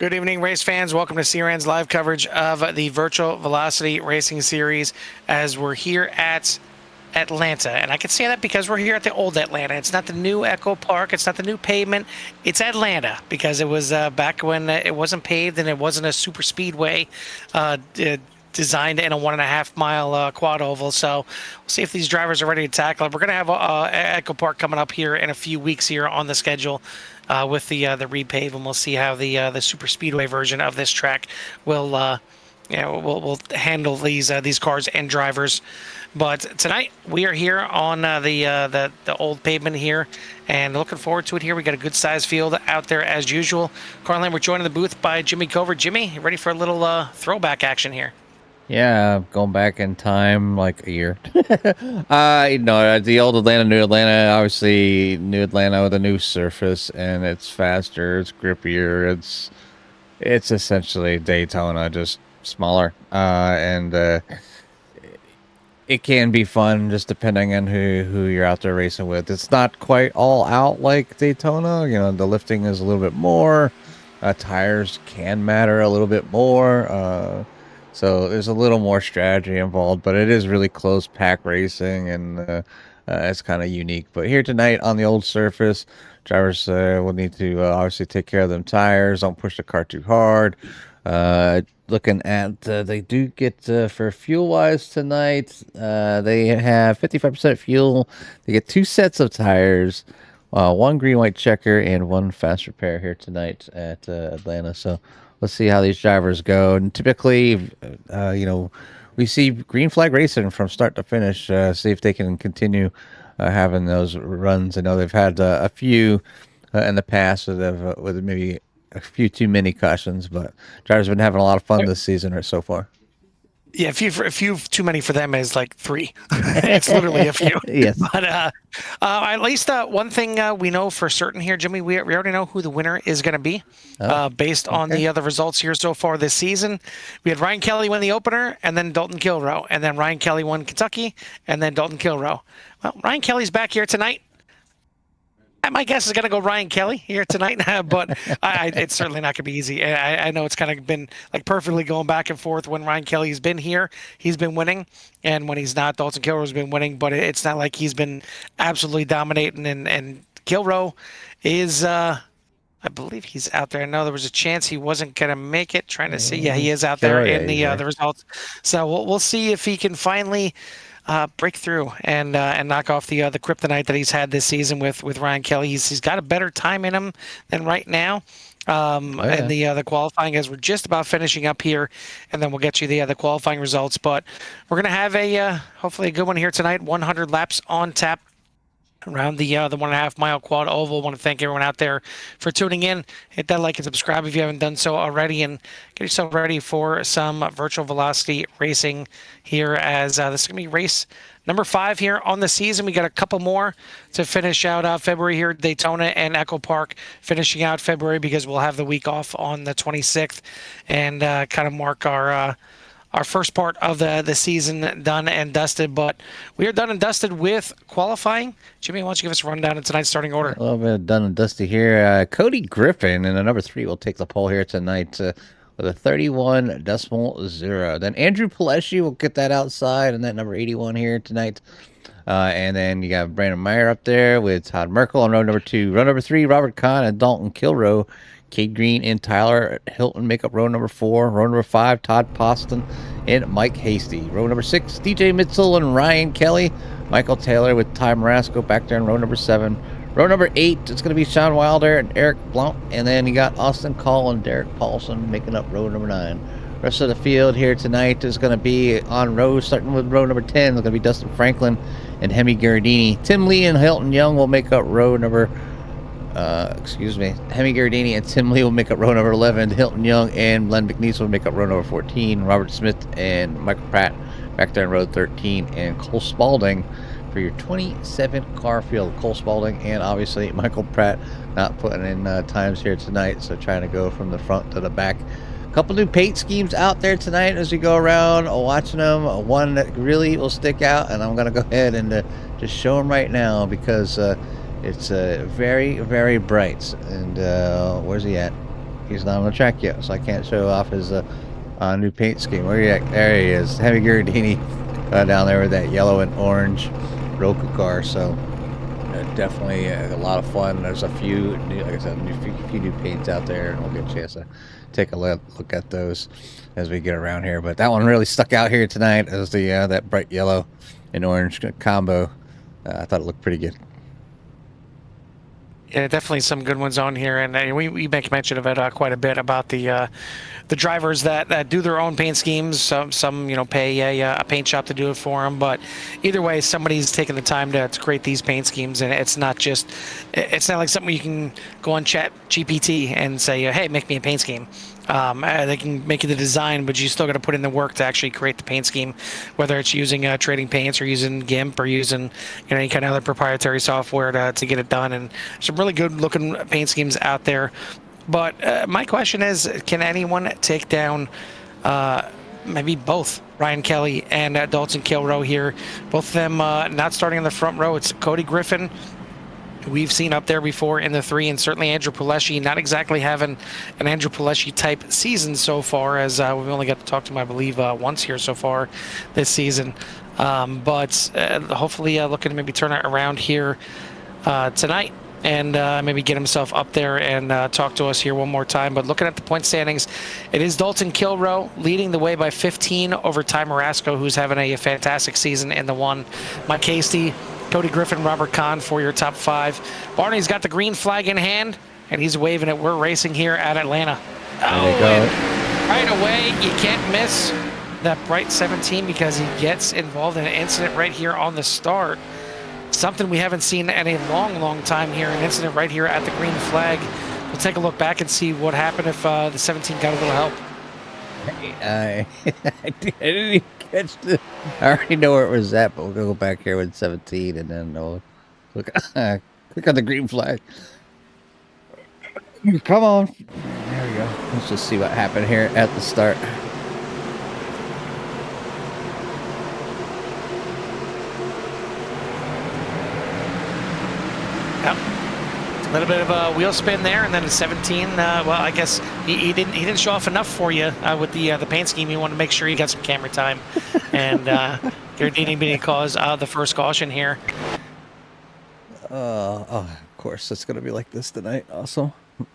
Good evening, race fans. Welcome to CRN's live coverage of the Virtual Velocity Racing Series as we're here at Atlanta. And I can say that because we're here at the old Atlanta. It's not the new Echo Park. It's not the new pavement. It's Atlanta because it was back when it wasn't paved and it wasn't a super speedway designed in a 1.5 mile quad oval. So we'll see if these drivers are ready to tackle it. We're going to have Echo Park coming up here in a few weeks here on the schedule with the repave, and we'll see how the super speedway version of this track will will handle these cars and drivers. But tonight we are here on the old pavement here, and looking forward to it here. We got a good sized field out there as usual. Carlin, we're joined in the booth by Jimmy Cover. Jimmy, you ready for a little throwback action here? Yeah, going back in time like a year. The old Atlanta, new Atlanta, obviously new Atlanta with a new surface, and it's faster, it's grippier, it's essentially Daytona, just smaller. And it can be fun just depending on who you're out there racing with. It's not quite all out like Daytona. The lifting is a little bit more. Tires can matter a little bit more. So there's a little more strategy involved, but it is really close pack racing, and it's kind of unique. But here tonight on the old surface, drivers will need to obviously take care of them tires. Don't push the car too hard. Looking at, they do get for fuel wise tonight, they have 55% fuel. They get 2 sets of tires, 1 green white checker, and 1 fast repair here tonight at Atlanta. So let's see how these drivers go. And typically, we see green flag racing from start to finish. See if they can continue having those runs. I know they've had a few in the past with maybe a few too many cautions, but drivers have been having a lot of fun this season so far. Yeah, a few too many for them is like 3. It's literally a few. Yes. But at least one thing we know for certain here, Jimmy, we already know who the winner is going to be based on the other results here so far this season. We had Ryan Kelly win the opener, and then Dalton Kilrow, and then Ryan Kelly won Kentucky, and then Dalton Kilrow. Well, Ryan Kelly's back here tonight. My guess is going to go Ryan Kelly here tonight, but it's certainly not going to be easy. I know it's kind of been like perfectly going back and forth. When Ryan Kelly's been here, he's been winning, and when he's not, Dalton Kilrow's been winning. But it's not like he's been absolutely dominating. And Kilrow is, I believe he's out there. I know there was a chance he wasn't going to make it. Trying to see, yeah, he is out there in the results. So we'll see if he can finally break through and knock off the kryptonite that he's had this season with Ryan Kelly. He's got a better time in him than right now. And the qualifying, as we're just about finishing up here, and then we'll get you the qualifying results. But we're gonna have a hopefully a good one here tonight. 100 laps on tap around the 1.5 mile quad oval. Want to thank everyone out there for tuning in. Hit that like and subscribe if you haven't done so already, and get yourself ready for some virtual velocity racing here, as this is gonna be race number 5 here on the season. We got a couple more to finish out February here, Daytona and Echo Park finishing out February, because we'll have the week off on the 26th and kind of mark our first part of the season done and dusted. But we are done and dusted with qualifying. Jimmy, why don't you give us a rundown of tonight's starting order? A little bit of done and dusty here. Cody Griffin in the number 3 will take the pole here tonight with a 31.0. Then Andrew Pileshi will get that outside and that number 81 here tonight. And then you got Brandon Meyer up there with Todd Merkel on row number 2. Row number 3, Robert Kahn and Dalton Kilrow. Cade Green and Tyler Hilton make up row number 4. Row number 5, Todd Poston and Mike Hasty. Row number 6, DJ Mitchell and Ryan Kelly. Michael Taylor with Ty Marasco back there in row number 7. Row number 8, it's going to be Sean Wilder and Eric Blount. And then you got Austin Call and Derek Paulson making up row number 9. Rest of the field here tonight is going to be on row, starting with row number 10. It's going to be Dustin Franklin and Hemi Gardini. Tim Lee and Hilton Young will make up row number Hemi Gardini and Tim Lee will make up row number 11. Hilton Young and Len McNeese will make up row number 14. Robert Smith and Michael Pratt back there in row 13. And Cole Spaulding for your 27 car field. Cole Spaulding and obviously Michael Pratt not putting in times here tonight, so trying to go from the front to the back. A couple new paint schemes out there tonight as we go around watching them. One that really will stick out, and I'm going to go ahead and just show them right now, because it's very, very bright. And where's he at? He's not on the track yet, so I can't show off his new paint scheme. Where are you at? There he is, Hemi Giardini, down there with that yellow and orange Roku car. So definitely a lot of fun. There's a few, like I said, a few new paints out there, and we'll get a chance to take a look at those as we get around here. But that one really stuck out here tonight as the that bright yellow and orange combo. I thought it looked pretty good. Yeah, definitely some good ones on here, and we make mention of it quite a bit about the drivers that do their own paint schemes. Some pay a paint shop to do it for them, but either way, somebody's taking the time to create these paint schemes, and it's not like something you can go on Chat GPT and say, hey, make me a paint scheme. They can make you the design, but you still got to put in the work to actually create the paint scheme, whether it's using trading paints or using GIMP or using any kind of other proprietary software to get it done. And some really good looking paint schemes out there. But my question is, can anyone take down maybe both Ryan Kelly and Dalton Kilrow here? Both of them not starting in the front row. It's Cody Griffin, we've seen up there before in the 3, and certainly Andrew Pileshi, not exactly having an Andrew Pileshi type season so far, as we've only got to talk to him, I believe, once here so far this season. But hopefully looking to maybe turn it around here tonight and maybe get himself up there and talk to us here one more time. But looking at the point standings, it is Dalton Kilrow leading the way by 15 over Ty Marasco, who's having a fantastic season in the 1. Mike Hasty, Cody Griffin, Robert Kahn for your top 5. Barney's got the green flag in hand, and he's waving it. We're racing here at Atlanta. There they go. Right away, you can't miss that bright 17 because he gets involved in an incident right here on the start. Something we haven't seen in a long, long time here, an incident right here at the green flag. We'll take a look back and see what happened if the 17 got a little help. I didn't even catch the. I already know where it was at, but we'll go back here with 17 and then we'll look. Click on the green flag. Come on. There we go. Let's just see what happened here at the start. Yep. A little bit of a wheel spin there, and then a 17. Well, I guess he didn't show off enough for you with the paint scheme. He wanted to make sure he got some camera time, and Giardini being cause the first caution here. Oh, of course, it's gonna be like this tonight. Awesome.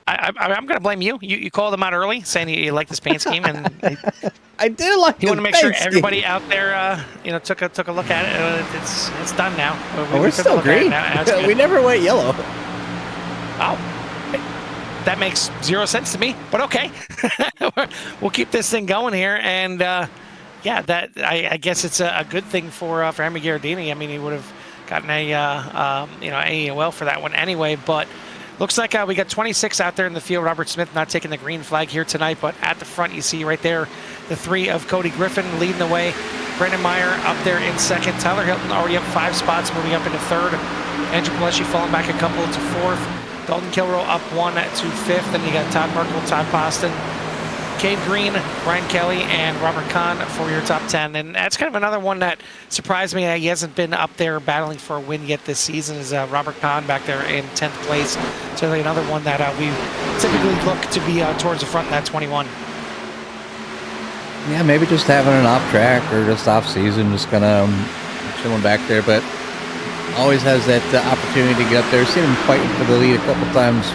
I'm gonna blame you. You called him out early, saying you like this paint scheme, and I did like. You want to make sure everybody out there, took a look at it. It's done now. We're still green. We never went yellow. Oh, that makes 0 sense to me, but okay. We'll keep this thing going here, and yeah, that I guess it's a good thing for Hemi Giardini. I mean, he would have gotten a AEOL for that one anyway, but looks like we got 26 out there in the field. Robert Smith not taking the green flag here tonight, but at the front you see right there the 3 of Cody Griffin leading the way. Brandon Meyer up there in 2nd. Tyler Hilton already up 5 spots, moving up into 3rd. Andrew Pileshi falling back a couple to 4th. Dalton Kilrow up 1 to 5th. Then you got Todd Merkel, Todd Poston, Cade Green, Ryan Kelly, and Robert Kahn for your top 10. And that's kind of another one that surprised me. He hasn't been up there battling for a win yet this season. Is Robert Kahn back there in 10th place. Certainly another one that we typically look to be towards the front in that 21. Yeah, maybe just having an off track or just off season, just kind of chilling back there. But always has that opportunity to get up there. Seen him fighting for the lead a couple times,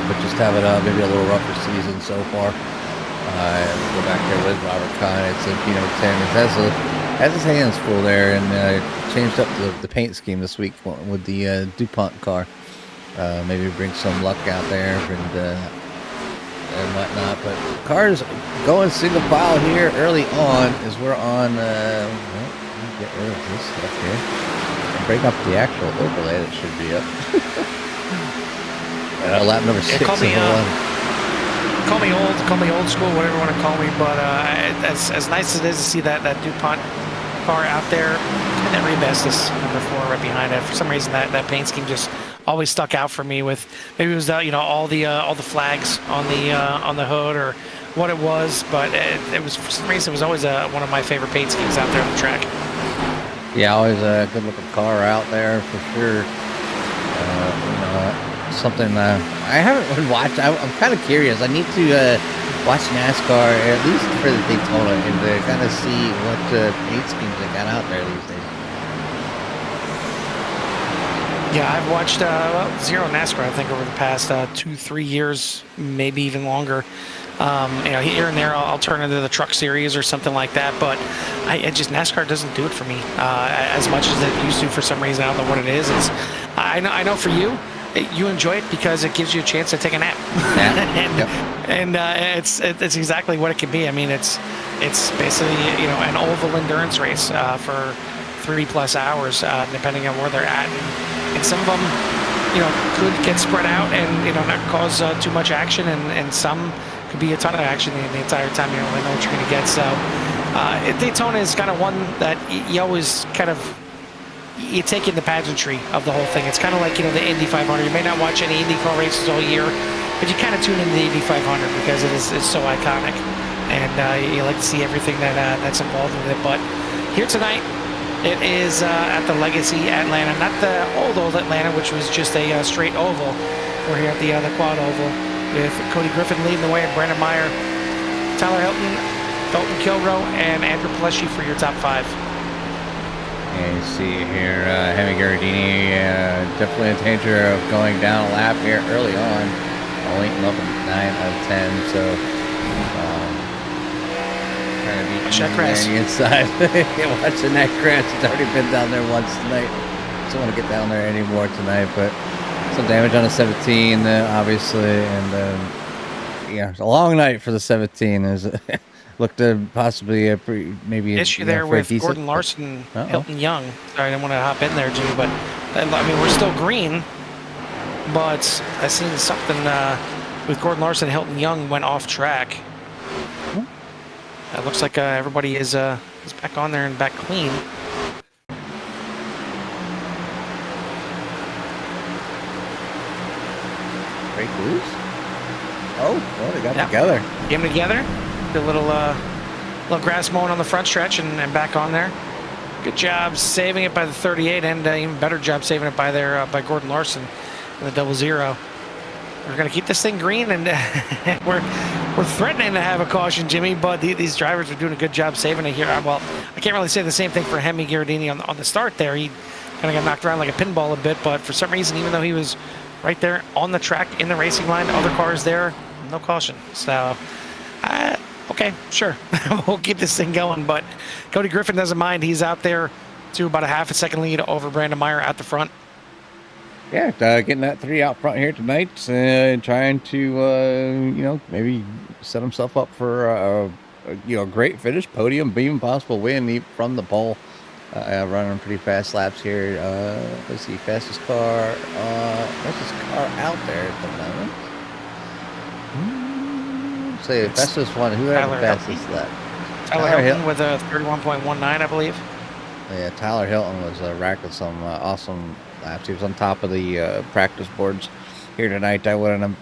but just having maybe a little rougher season so far. Go back there with Robert Kahn. It's a 10. It has his hands full there, and changed up the paint scheme this week with the DuPont car. Maybe bring some luck out there and whatnot. But cars going single file here early on as we're on. Let me get rid of this stuff here. Bring up the actual overlay that should be up. Lap number 6. Call me old school, whatever you want to call me. But as nice as it is to see that DuPont car out there, and then Rebestis number 4 right behind it. For some reason, that paint scheme just always stuck out for me. With maybe it was all the flags on the hood or what it was, but it was for some reason it was always one of my favorite paint schemes out there on the track. Yeah, always a good looking car out there for sure. something I haven't been watched. I'm kind of curious. I need to watch NASCAR at least for the Daytona and to kind of see what paint schemes they got out there these days. Yeah, I've watched zero NASCAR, I think, over the past 2-3 years, maybe even longer. Here and there, I'll turn into the truck series or something like that. But I just NASCAR doesn't do it for me as much as it used to for some reason. I don't know what it is. I know for you, you enjoy it because it gives you a chance to take a nap. and it's exactly what it can be. I mean, it's basically an oval endurance race for 3+ hours, depending on where they're at. And some of them, could get spread out and not cause too much action, and some could be a ton of action the entire time. You don't really know what you're going to get. So Daytona is kind of one that you always kind of take in the pageantry of the whole thing. It's kind of like the Indy 500. You may not watch any IndyCar races all year, but you kind of tune into the Indy 500 because it's so iconic, and you like to see everything that's involved with it. But here tonight, it is at the Legacy Atlanta, not the old Atlanta, which was just a straight oval. We're here at the Quad Oval with Cody Griffin leading the way, Brandon Meyer, Tyler Hilton, Dalton Kilrow, and Andrew Pleshy for your top 5. And you see here, Hemi Gardini definitely in danger of going down a lap here early on. Only up at 9 out of 10, so trying to be inside. Watching that crash. It's already been down there once tonight. Don't want to get down there anymore tonight, but some damage on the 17, obviously, and it's a long night for the 17. Is looked to possibly maybe issue there with Gordon Larson, Hilton Young. Sorry, I didn't want to hop in there, Jimmy, but I mean we're still green, but I seen something with Gordon Larson, Hilton Young went off track. It looks like everybody is back on there and back clean. Break loose? Oh, well, they got together. Get them together. The little grass mowing on the front stretch and back on there. Good job saving it by the 38, and even better job saving it by Gordon Larson in the 00. We're going to keep this thing green, and we're threatening to have a caution, Jimmy, but these drivers are doing a good job saving it here. Well, I can't really say the same thing for Hemi Gardini on the start there. He kind of got knocked around like a pinball a bit, but for some reason, even though he was right there on the track in the racing line, other cars there, no caution. So, okay, sure. We'll keep this thing going, but Cody Griffin doesn't mind. He's out there to about a half a second lead over Brandon Meyer at the front. Yeah, getting that 3 out front here tonight, trying to, maybe set himself up for a great finish, podium, even possible win from the pole. Running pretty fast laps here. Let's see, fastest car out there at the moment. Say fastest one. Who had the fastest lap? Tyler Hilton with a 31.19, I believe. Yeah, Tyler Hilton was racking some awesome laps. He was on top of the practice boards here tonight. I wouldn't,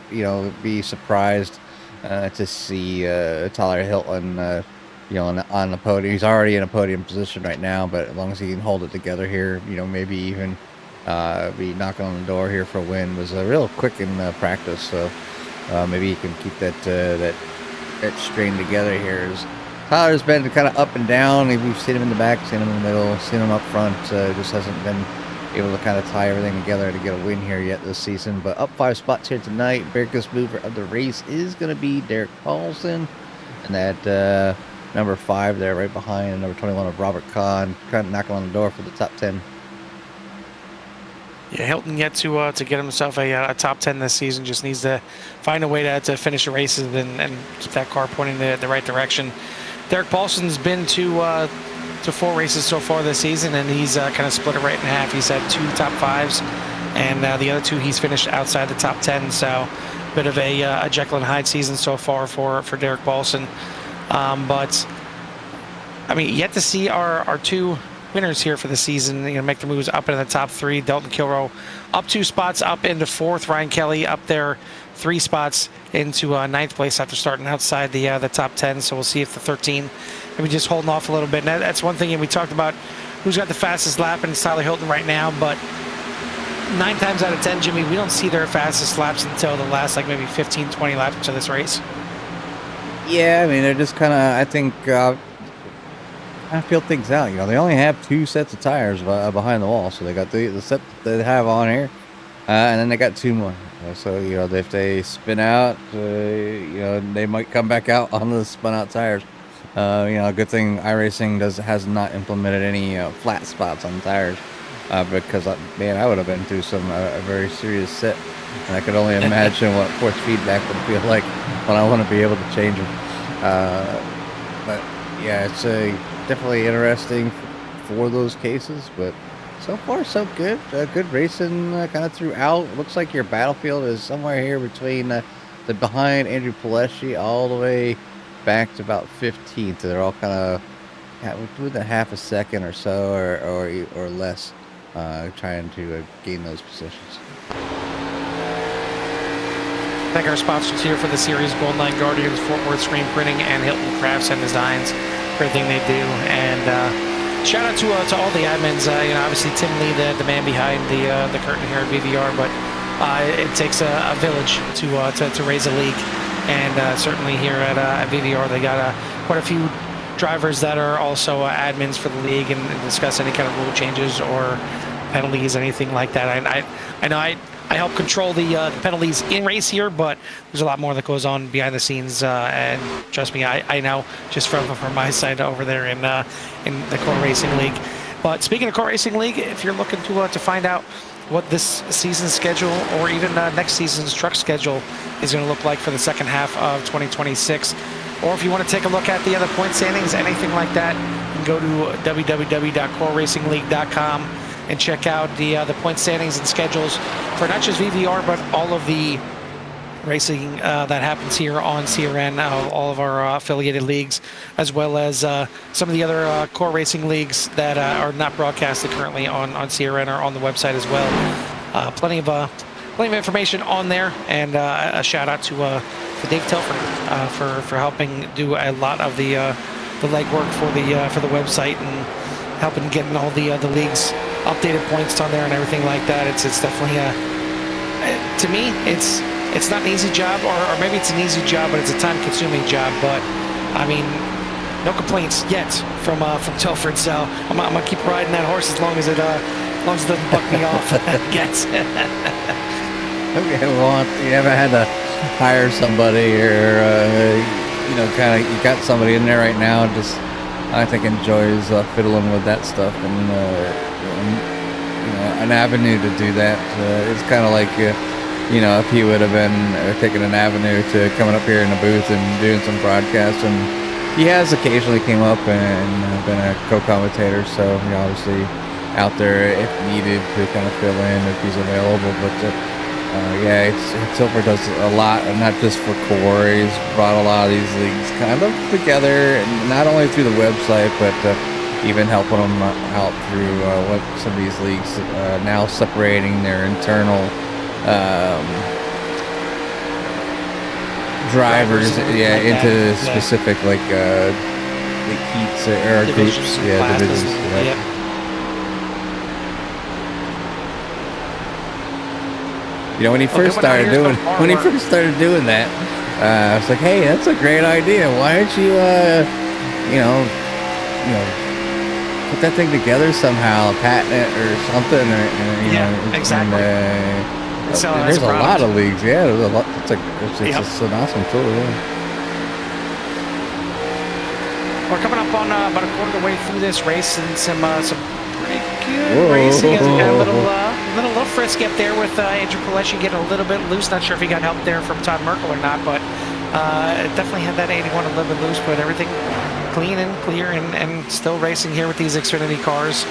be surprised to see Tyler Hilton, on the podium. He's already in a podium position right now, but as long as he can hold it together here, maybe even be knocking on the door here for a win. Was real quick in practice, so maybe he can keep that string together here. Tyler's been kind of up and down. We've seen him in the back, seen him in the middle, seen him up front. Just hasn't been able to kind of tie everything together to get a win here yet this season. But up 5 spots here tonight. Biggest mover of the race is going to be Derek Paulson. And that number 5 there right behind number 21 of Robert Kahn, kind of knocking on the door for the top 10. Yeah, Hilton yet to get himself a top 10 this season. Just needs to find a way to finish the races and keep that car pointing the right direction. Derek Paulson's been to 4 races so far this season, and he's kind of split it right in half. He's had 2 top 5s, and the other 2 he's finished outside the top 10. So, bit of a Jekyll and Hyde season so far for Derek Paulson. But I mean, yet to see our 2 winners here for the season, make the moves up into the top 3. Dalton Kilrow up 2 spots up into 4th. Ryan Kelly up there 3 spots into 9th place after starting outside the top 10. So we'll see if the 13 maybe just holding off a little bit. And that's one thing, and we talked about who's got the fastest lap, and it's Tyler Hilton right now, but 9 times out of 10, Jimmy, we don't see their fastest laps until the last like maybe 15, 20 laps of this race. Yeah, I mean, they're just kind of, I think, kind of feel things out. You know, they only have 2 sets of tires behind the wall, so they got the set that they have on here, and then they got 2 more. So, you know, if they spin out, you know, they might come back out on the spun out tires. You know, a good thing Iracing has not implemented any flat spots on tires, because man, I would have been through some a very serious sit, and I could only imagine what force feedback would feel like when I want to be able to change them. But yeah, it's definitely interesting for those cases, but so far so good. Good racing kind of throughout. Looks like your battlefield is somewhere here between the behind Andrew Pileshi all the way back to about 15th. They're all kind of within a half a second or so, or less, trying to gain those positions. Thank our sponsors here for the series: Goldline Guardians, Fort Worth Screen Printing, and Hilton Crafts and Designs. Everything they do, and shout out to all the admins. You know, obviously Tim Lee, the man behind the curtain here at VVR, but it takes a village to raise a league. And certainly here at VVR, they got quite a few drivers that are also admins for the league and discuss any kind of rule changes or penalties, anything like that. I know I help control the penalties in race here, but there's a lot more that goes on behind the scenes. And trust me, I know just from my side over there in the Core Racing League. But speaking of Core Racing League, if you're looking to find out what this season's schedule or even next season's truck schedule is going to look like for the second half of 2026, or if you want to take a look at the other point standings, anything like that, you can go to www.coreracingleague.com and check out the point standings and schedules for not just VVR but all of the racing that happens here on CRN, all of our affiliated leagues, as well as some of the other core racing leagues that are not broadcasted currently on CRN or on the website as well. Plenty of information on there, and a shout out to Dave Telford for helping do a lot of the legwork for the website and helping getting all the leagues updated points on there and everything like that. It's definitely to me it's not an easy job, or maybe it's an easy job, but it's a time-consuming job. But I mean, no complaints yet from Telford. So I'm gonna keep riding that horse as long as it doesn't buck me off. Gets. Okay, well, you haven't had to hire somebody, or you know, kind of, you got somebody in there right now, just I think enjoys fiddling with that stuff, and you know, an avenue to do that. It's kind of like. You know, if he would have been taking an avenue to coming up here in the booth and doing some broadcasts, and he has occasionally came up and been a co-commentator, so you know, obviously out there if needed to kind of fill in if he's available. But yeah, Silver does a lot, and not just for core. He's brought a lot of these leagues kind of together, and not only through the website, but even helping them out through what some of these leagues now separating their internal drivers, yeah, like into that. Specific like heats or groups, yeah, divisions. Yeah. Yep. You know, when he first started doing that, I was like, hey, that's a great idea. Why don't you you know put that thing together somehow, patent it or something, or you know, exactly. There's a lot of leagues, yeah. There's a lot. It's an awesome tool. Yeah. We're coming up on about a quarter of the way through this race, and some pretty good racing. As we got a little frisky up there with Andrew Pileshi getting a little bit loose. Not sure if he got help there from Todd Merkel or not, but definitely had that 81 a little bit loose. But everything clean and clear, and still racing here with these Xfinity cars.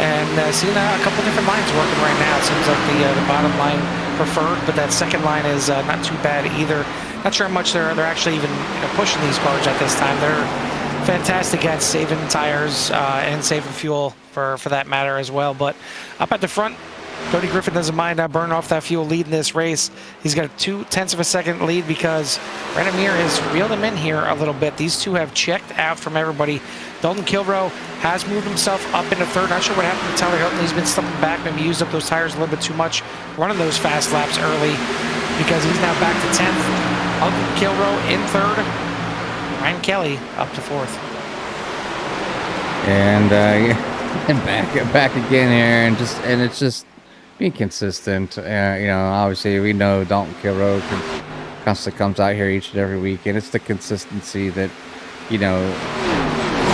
And seeing a couple different lines working right now. It seems like the bottom line preferred, but that second line is not too bad either. Not sure how much they're actually even pushing these cars at this time. They're fantastic at saving tires and saving fuel for that matter as well. But up at the front, Cody Griffin doesn't mind burning off that fuel lead in this race. He's got a 0.2 of a second lead because Brandon Muir has reeled him in here a little bit. These two have checked out from everybody. Dalton Kilrow has moved himself up into third. Not sure what happened to Tyler Hilton. He's been stumping back, maybe used up those tires a little bit too much, running those fast laps early because he's now back to 10th. Dalton Kilrow in third. Ryan Kelly up to fourth. And back again here, and it's just being consistent. Obviously we know Dalton Kilrow constantly comes out here each and every week, and it's the consistency that,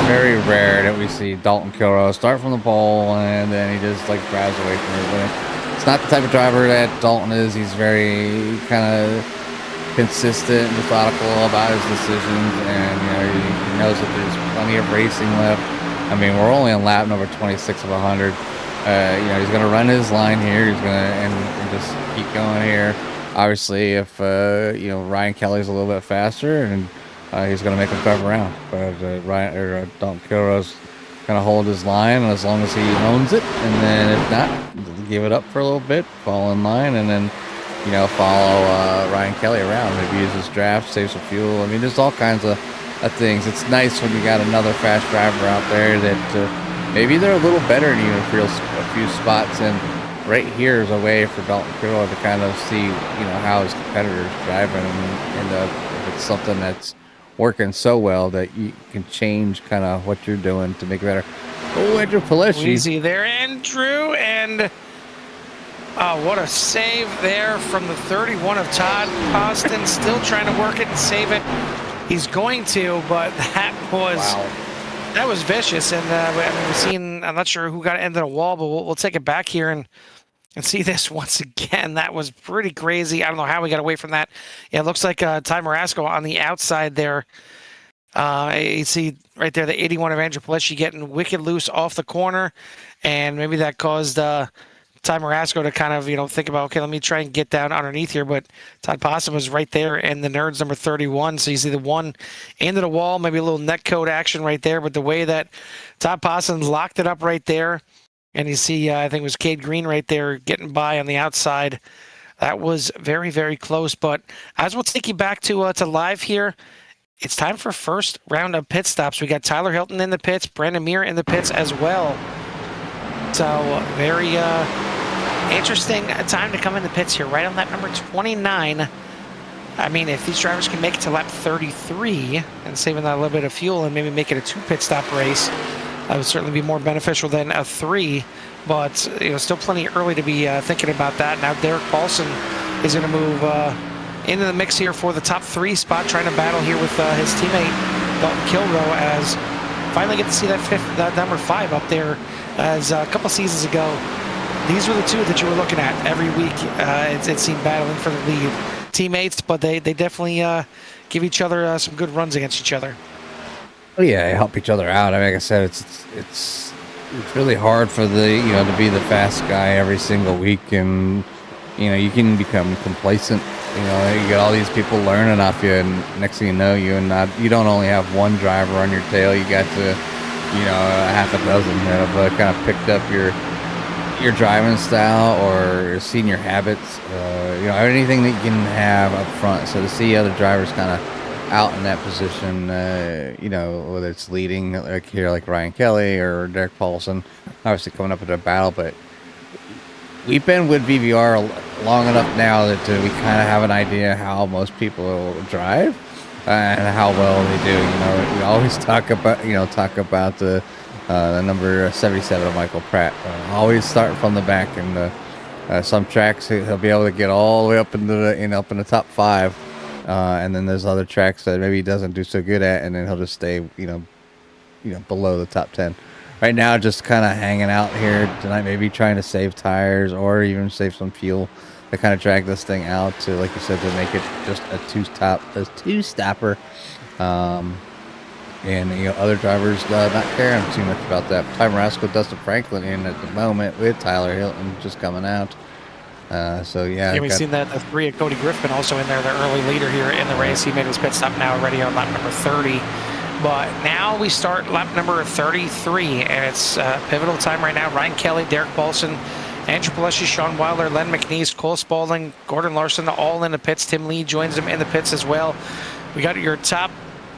very rare that we see Dalton Kilrow start from the pole and then he just like drives away from everybody. It's not the type of driver that Dalton is. He's very kind of consistent, methodical about his decisions, and he knows that there's plenty of racing left. I mean, we're only on lap number 26 of 100. He's going to run his line here. He's going to and just keep going here. Obviously, if Ryan Kelly's a little bit faster, and he's going to make him drive around. But Dalton Kilrow's going to hold his line as long as he owns it, and then if not, give it up for a little bit, fall in line, and then follow Ryan Kelly around. Maybe use his draft, save some fuel. I mean, there's all kinds of things. It's nice when you got another fast driver out there that maybe they're a little better than you in a few spots, and right here is a way for Dalton Kilrow to kind of see how his competitor's driving, and if it's something that's working so well that you can change kind of what you're doing to make it better. Oh, Andrew Pileshi. Easy there, Andrew, and what a save there from the 31 of Todd Poston. Still trying to work it and save it. He's going to, but that was vicious. And we've seen, I'm not sure who got into the wall, but we'll take it back here and see this once again. That was pretty crazy. I don't know how we got away from that. Yeah, it looks like Ty Marasco on the outside there. You see right there the 81 of Andrew Pileshi getting wicked loose off the corner, and maybe that caused Ty Marasco to kind of, think about, okay, let me try and get down underneath here. But Todd Possum was right there, and the Nerds number 31. So you see the one into the wall, maybe a little net code action right there. But the way that Todd Possum locked it up right there, and you see, I think it was Cade Green right there getting by on the outside. That was very, very close. But as we'll take you back to live here, it's time for first round of pit stops. We got Tyler Hilton in the pits, Brandon Muir in the pits as well. So very interesting time to come in the pits here, right on lap number 29. I mean, if these drivers can make it to lap 33 and saving that a little bit of fuel and maybe make it a 2 pit stop race, that would certainly be more beneficial than a 3. But still plenty early to be thinking about that. Now Derek Paulson is going to move into the mix here for the top 3 spot, trying to battle here with his teammate Dalton Kilrow, as finally get to see that number 5 up there. As a couple seasons ago, these were the two that you were looking at every week. It seemed battling for the lead. Teammates, but they definitely give each other some good runs against each other. Oh yeah, they help each other out. I mean, like I said, it's really hard for to be the fast guy every single week, and you can become complacent. You get all these people learning off you, and next thing you know, you don't only have one driver on your tail. You got to half a dozen that have kind of picked up your driving style or seen your habits, anything that you can have up front. So to see other drivers kind of out in that position, whether it's leading like Ryan Kelly or Derek Paulson, obviously coming up into a battle, but we've been with VVR long enough now that we kind of have an idea how most people drive and how well they do. We always talk about the number 77 of Michael Pratt. Always start from the back, and some tracks he'll be able to get all the way up into up in the top 5, and then there's other tracks that maybe he doesn't do so good at, and then he'll just stay below the top 10. Right now, just kind of hanging out here tonight, maybe trying to save tires or even save some fuel to kind of drag this thing out to, like you said, to make it just a two-stopper. And other drivers not caring too much about that. Ty Marasco, Dustin Franklin in at the moment with Tyler Hilton just coming out. We've seen that the 3 of Cody Griffin also in there, the early leader here in the race. He made his pit stop now already on lap number 30. But now we start lap number 33, and it's pivotal time right now. Ryan Kelly, Derek Paulson, Andrew Pileshi, Sean Wilder, Len McNeese, Cole Spaulding, Gordon Larson, all in the pits. Tim Lee joins them in the pits as well. We got your top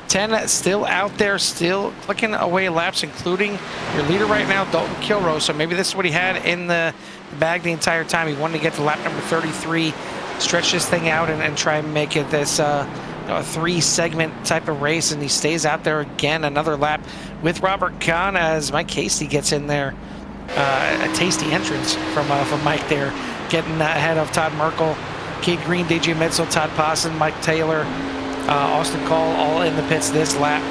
10 still out there, still clicking away laps, including your leader right now, Dalton Kilroe. So maybe this is what he had in the bag the entire time. He wanted to get to lap number 33, stretch this thing out, and try and make it this a 3-segment type of race. And he stays out there again another lap with Robert Kahn as Mike Casey gets in there. A tasty entrance from Mike there, getting ahead of Todd Merkel, Kate Green, DJ Mitzel, Todd Posson, Mike Taylor, Austin Call, all in the pits this lap.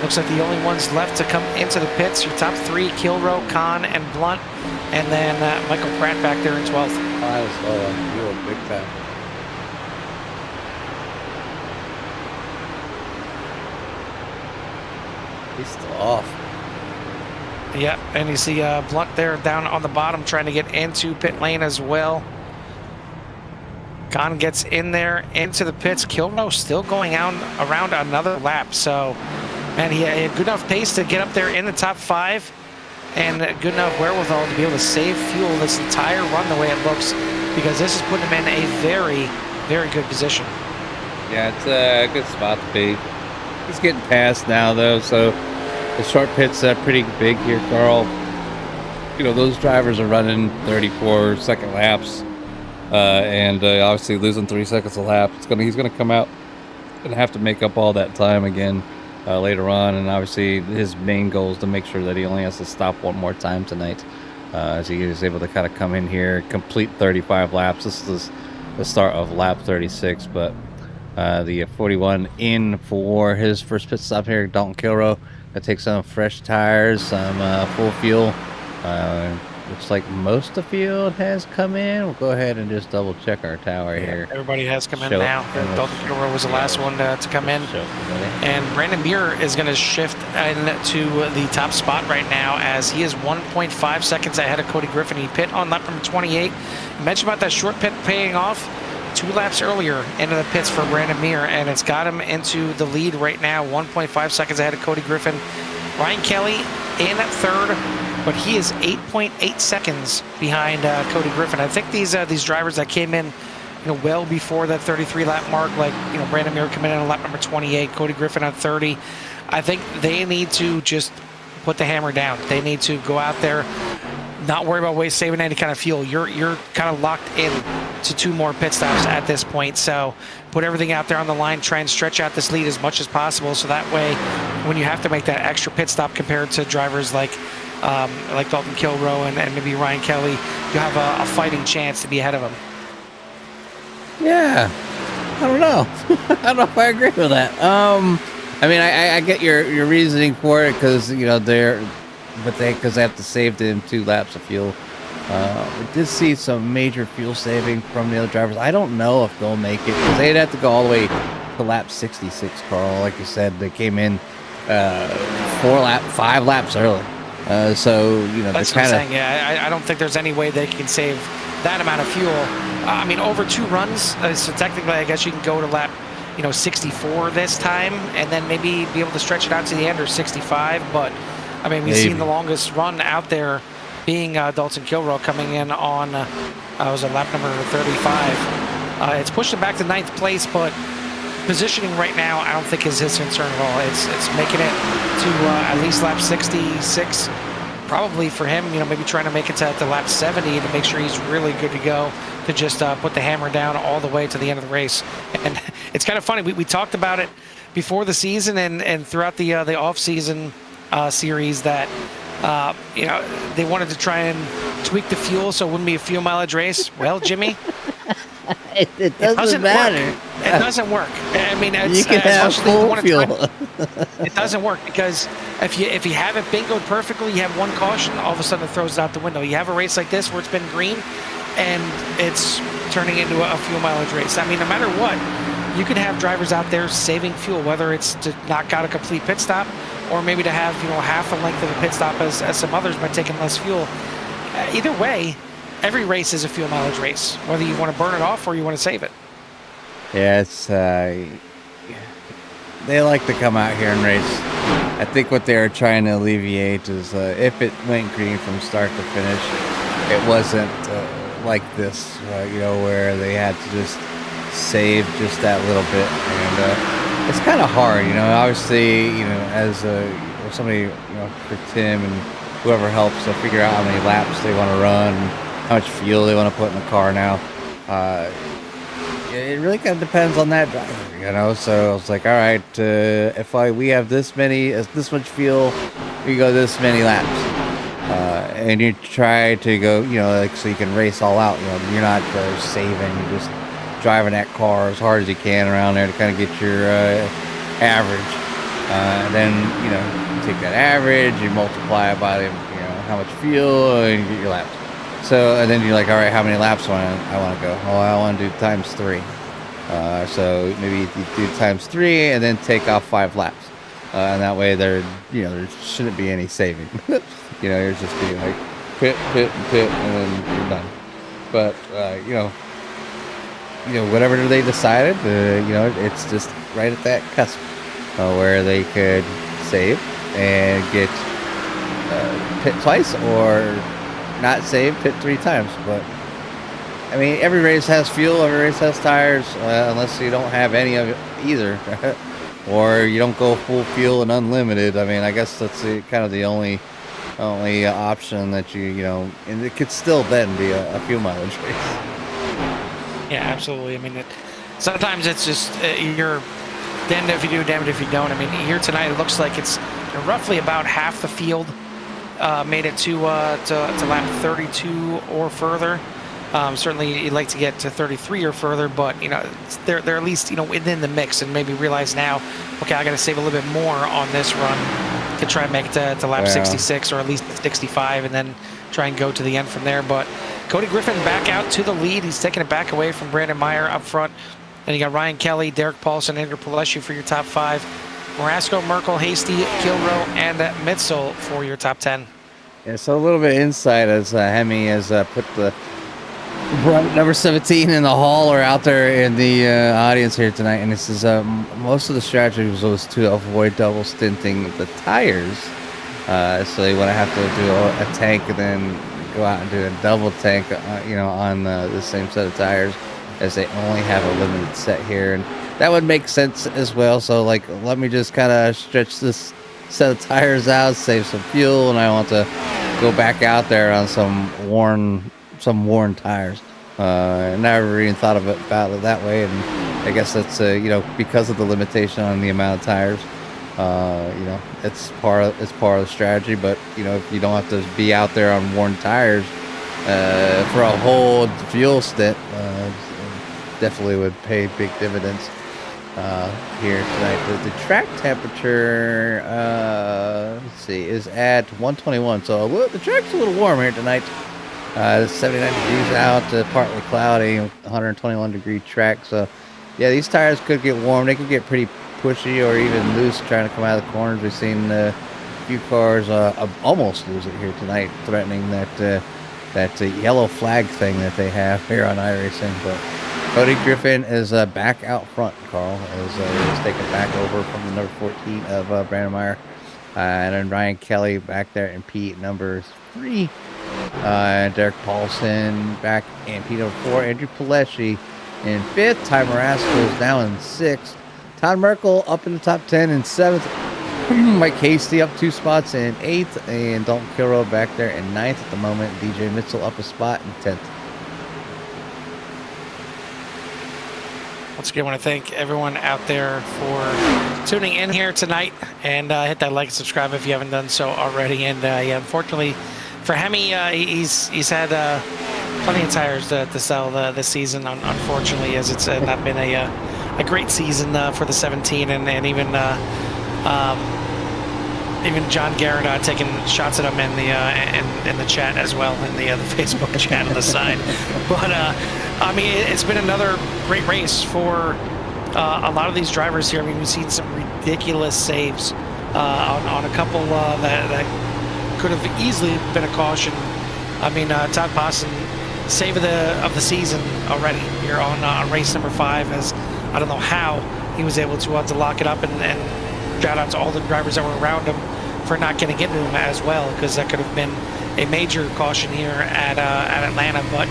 Looks like the only ones left to come into the pits, your top 3, Kilroe, Kahn, and Blunt, and then Michael Pratt back there in 12th. I was low on fuel big time. He's still off. Yeah, and you see Blunt there down on the bottom trying to get into pit lane as well. Kahn gets in there into the pits. Kilroe still going out around another lap. So, and he had good enough pace to get up there in the top 5 and good enough wherewithal to be able to save fuel this entire run the way it looks, because this is putting him in a very, very good position. Yeah, it's a good spot to be. He's getting past now, though, so the short pit's pretty big here, Carl. You know, those drivers are running 34-second laps, and obviously losing 3 seconds a lap. He's gonna come out and have to make up all that time again later on. And obviously, his main goal is to make sure that he only has to stop one more time tonight, as he is able to kind of come in here, complete 35 laps. This is the start of lap 36, but the 41 in for his first pit stop here, Dalton Kilroe. That takes some fresh tires, some full fuel. Looks like most of the field has come in. We'll go ahead and just double check our tower here. Everybody has come in now. Dalton Kilroe was the last one to come in. And Brandon Muir is going to shift into the top spot right now as he is 1.5 seconds ahead of Cody Griffin. He pit on lap number 28. You mentioned about that short pit paying off. 2 laps earlier into the pits for Brandon Muir, and it's got him into the lead right now, 1.5 seconds ahead of Cody Griffin. Ryan Kelly in at 3rd, but he is 8.8 seconds behind Cody Griffin. I think these drivers that came in, well before that 33 lap mark, like Brandon Muir coming in on lap number 28, Cody Griffin on 30. I think they need to just put the hammer down. They need to go out there, not worry about saving any kind of fuel. You're kind of locked in to 2 more pit stops at this point. So put everything out there on the line, try and stretch out this lead as much as possible. So that way, when you have to make that extra pit stop compared to drivers like Dalton Kilroe and maybe Ryan Kelly, you have a fighting chance to be ahead of them. Yeah, I don't know. I don't know if I agree with that. I mean, I get your reasoning for it because because they have to save them 2 laps of fuel. We did see some major fuel saving from the other drivers. I don't know if they'll make it because they'd have to go all the way to lap 66, Carl. Like you said, they came in 5 laps early. So that's what I'm saying. Yeah, I don't think there's any way they can save that amount of fuel. I mean, over 2 runs. So technically, I guess you can go to lap 64 this time, and then maybe be able to stretch it out to the end, or 65. But I mean, we've seen the longest run out there being Dalton Kilroe coming in on was lap number 35. It's pushed him back to 9th place, but positioning right now I don't think is his concern at all. It's making it to at least lap 66, probably for him. Maybe trying to make it to lap 70 to make sure he's really good to go to just put the hammer down all the way to the end of the race. And it's kind of funny. We talked about it before the season and throughout the off-season series that they wanted to try and tweak the fuel so it wouldn't be a fuel mileage race. Well, Jimmy, it doesn't matter. Work. It doesn't work. I mean, it's, you can have full fuel. It doesn't work because if you have it bingoed perfectly, you have 1 caution, all of a sudden it throws it out the window. You have a race like this where it's been green and it's turning into a fuel mileage race. I mean, no matter what, you could have drivers out there saving fuel, whether it's to knock out a complete pit stop or maybe to have half the length of the pit stop as some others by taking less fuel. Either way, every race is a fuel mileage race, whether you want to burn it off or you want to save it. Yeah, it's they like to come out here and race. I think what they're trying to alleviate is if it went green from start to finish, it wasn't like this, where they had to just save just that little bit. And it's kind of hard, obviously, as somebody, for Tim and whoever helps to figure out how many laps they want to run, and how much fuel they want to put in the car now. It really kind of depends on that driver, So I was like, all right, if we have this much fuel, we go this many laps, and you try to go, so you can race all out. You're not saving; you're just driving that car as hard as you can around there to kind of get your average. Then you take that average, you multiply it by how much fuel, and you get your laps. So, and then you're like, all right, how many laps I want to go? Oh, I want to do times 3. So maybe you do times 3 and then take off 5 laps. And that way there shouldn't be any saving. You're just being like pit, and then you're done. But, whatever they decided, it's just right at that cusp where they could save and get pit twice, or not save, pit 3 times. But I mean, every race has fuel, every race has tires, unless you don't have any of it either, or you don't go full fuel and unlimited. I mean, I guess that's kind of the only option that and it could still then be a fuel mileage race. Yeah, absolutely. I mean, sometimes it's just you're damned if you do, damned if you don't. I mean, here tonight it looks like it's roughly about half the field made it to lap 32 or further. Certainly, you'd like to get to 33 or further, but they're at least within the mix, and maybe realize now, okay, I got to save a little bit more on this run to try and make it to lap 66 or at least 65, and then try and go to the end from there. But Cody Griffin back out to the lead. He's taking it back away from Brandon Meyer up front, and you got Ryan Kelly, Derek Paulson, Andrew Pileshi for your top 5. Marasco, Merkel, Hasty, Kilrow, and Mitzel for your top 10. Yeah, so a little bit insight as Hemi has put the number 17 in the hall or out there in the audience here tonight, and this is most of the strategy was to avoid double stinting the tires. So you want to have to do a tank and then go out and do a double tank, on the same set of tires, as they only have a limited set here, and that would make sense as well. So let me just kind of stretch this set of tires out, save some fuel, and I want to go back out there on some worn tires. I never even thought about it that way, and I guess that's because of the limitation on the amount of tires. It's part of the strategy. But if you don't have to be out there on worn tires for a whole fuel stint, definitely would pay big dividends here tonight. The track temperature, let's see, is at 121. So the track's a little warm here tonight. 79 degrees out, partly cloudy, 121 degree track. So yeah, these tires could get warm. They could get pretty pushy or even loose trying to come out of the corners. We've seen a few cars almost lose it here tonight, threatening that yellow flag thing that they have here on Iracing. But Cody Griffin is back out front, Carl, as he's taken back over from the number 14 of Brandon Meyer. And then Ryan Kelly back there in P number 3. Derek Paulson back in P number 4. Andrew Pileshi in 5th. Ty Marasco is now in 6th. Todd Merkel up in the top 10 in 7th. Mike Hasty up 2 spots in 8th. And Dalton Kilrow back there in 9th at the moment. DJ Mitzel up a spot in 10th. Once again, I want to thank everyone out there for tuning in here tonight, and hit that like and subscribe if you haven't done so already. And yeah, unfortunately for Hemi, he's had plenty of tires to sell this season, unfortunately, as it's not been a great season for the 17, and even John Garrett taking shots at him in the chat as well, in the Facebook chat on the side. But I mean, it's been another great race for a lot of these drivers here. I mean, we've seen some ridiculous saves on a couple that could have easily been a caution. I mean, Todd Pawson, save of the season already here on race number 5. As I don't know how he was able to lock it up, and shout out to all the drivers that were around him for not getting into him as well, because that could have been a major caution here at Atlanta. But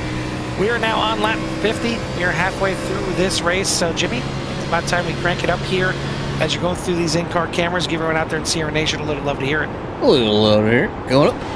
we are now on lap 50. We are halfway through this race. So, Jimmy, it's about time we crank it up here as you're going through these in-car cameras. Give everyone out there in Sierra Nation a little love to hear it. A little love here. Going up.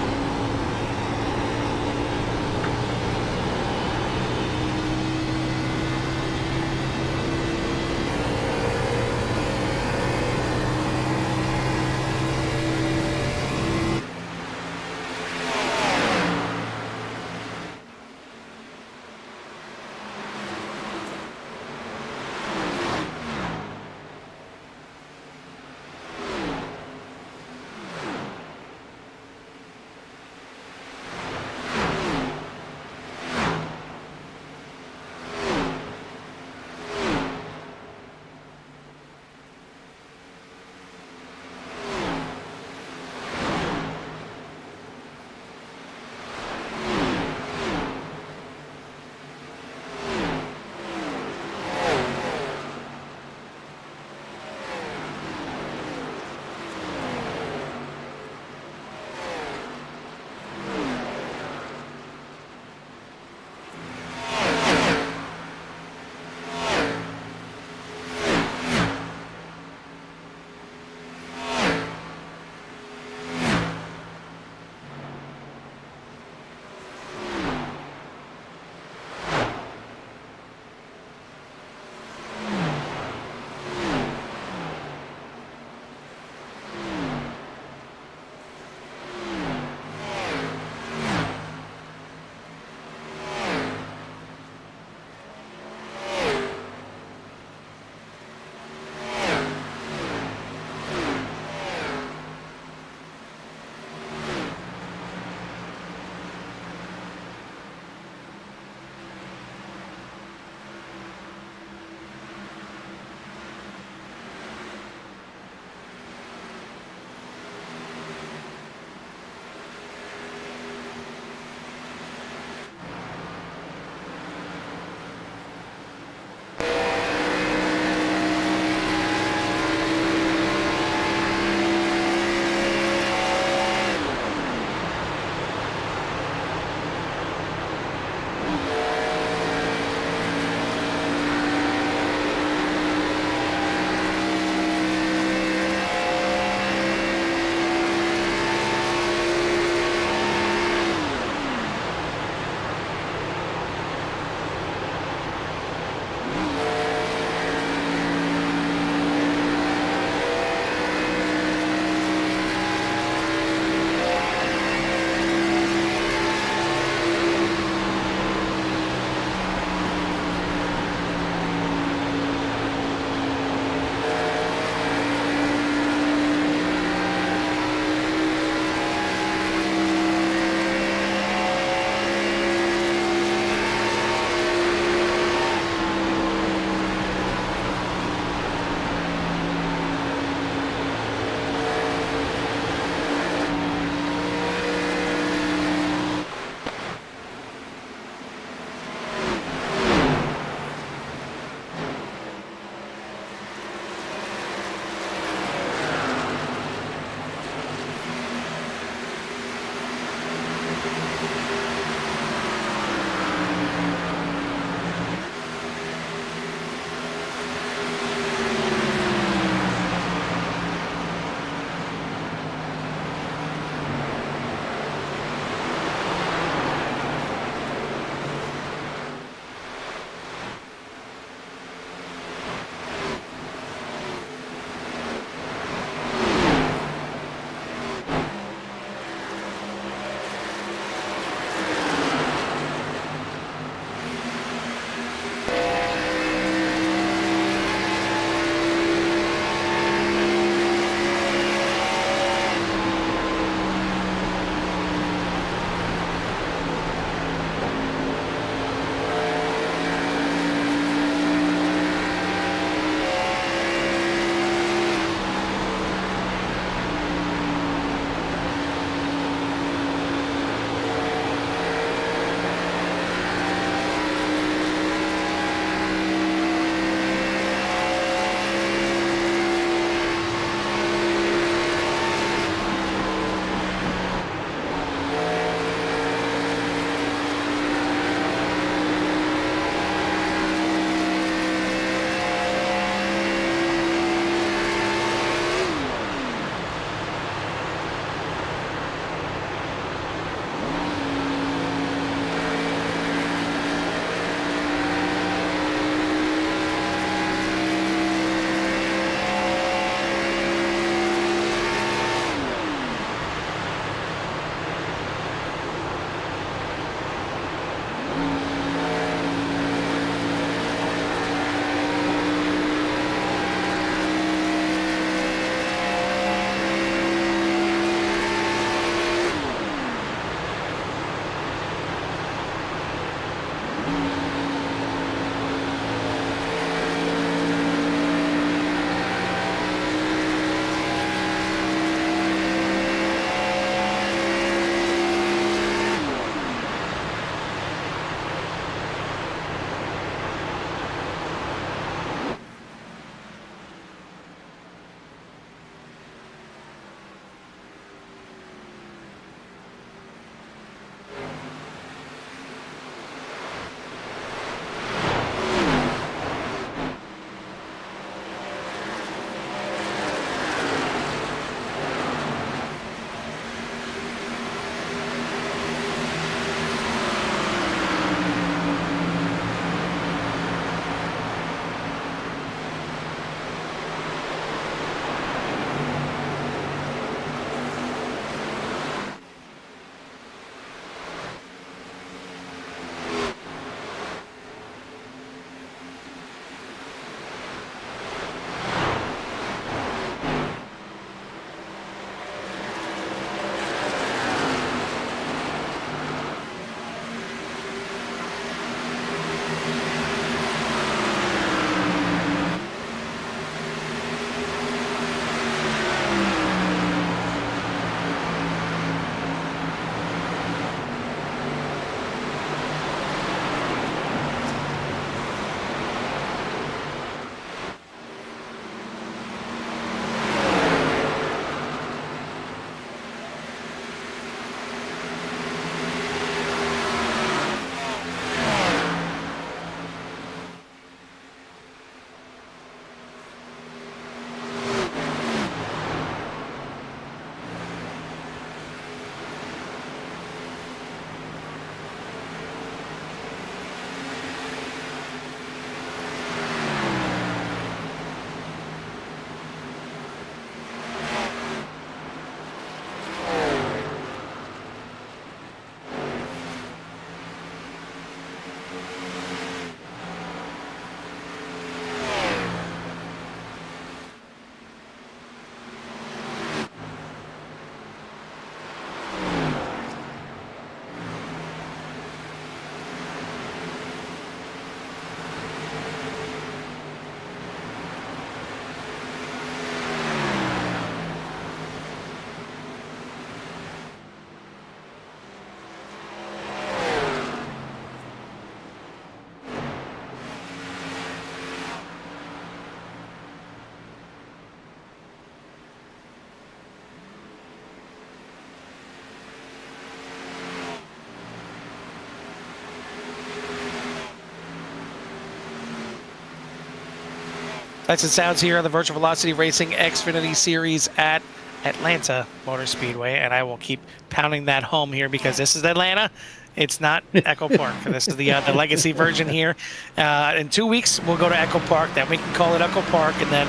That's it sounds here on the Virtual Velocity Racing Xfinity Series at Atlanta Motor Speedway, and I will keep pounding that home here because this is Atlanta. It's not Echo Park. This is the legacy version here. In 2 weeks, we'll go to Echo Park. Then we can call it Echo Park, and then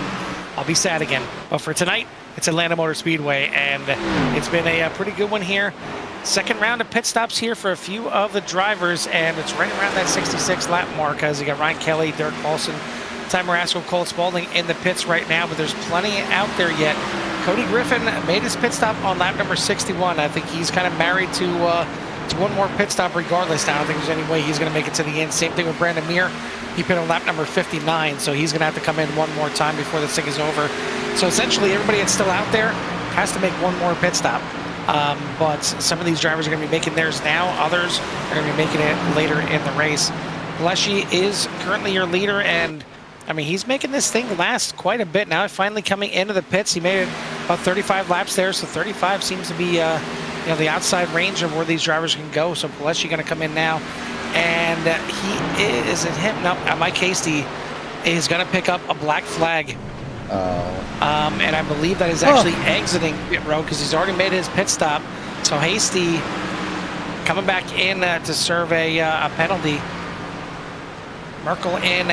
I'll be sad again. But for tonight, it's Atlanta Motor Speedway, and it's been a pretty good one here. Second round of pit stops here for a few of the drivers, and it's right around that 66 lap mark as you got Ryan Kelly, Derek Paulson, Ty Marasco, Cole Spaulding in the pits right now, but there's plenty out there yet. Cody Griffin made his pit stop on lap number 61. I think he's kind of married to one more pit stop regardless now. I don't think there's any way he's going to make it to the end. Same thing with Brandon Muir. He pit on lap number 59, so he's going to have to come in one more time before this thing is over. So essentially, everybody that's still out there has to make one more pit stop. But some of these drivers are going to be making theirs now. Others are going to be making it later in the race. Leshy is currently your leader, and I mean, he's making this thing last quite a bit now. Finally coming into the pits, he made it about 35 laps there, so 35 seems to be the outside range of where these drivers can go. So Leshy going to come in now, and he is in him. No, Mike Hasty is going to pick up a black flag. And I believe that is actually exiting pit road because he's already made his pit stop. So Hasty coming back in to serve a penalty. Merkel in,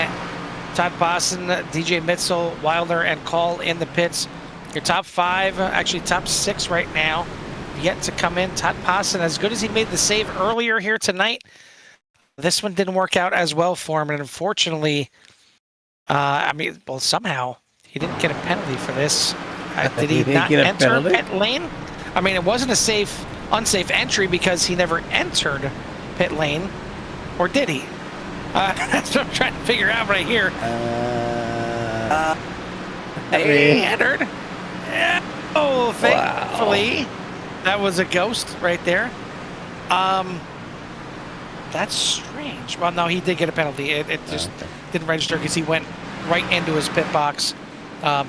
Todd Boston, DJ Mitzel, Wilder, and Call in the pits. Your top five, actually top six right now, yet to come in. Todd Boston, as good as he made the save earlier here tonight, this one didn't work out as well for him. And unfortunately, somehow he didn't get a penalty for this. Did he not enter pit lane? I mean, it wasn't a unsafe entry because he never entered pit lane, or did he? That's what I'm trying to figure out right here. He entered. Oh, thankfully, that was a ghost right there. That's strange. Well, no, he did get a penalty. It just didn't register because he went right into his pit box.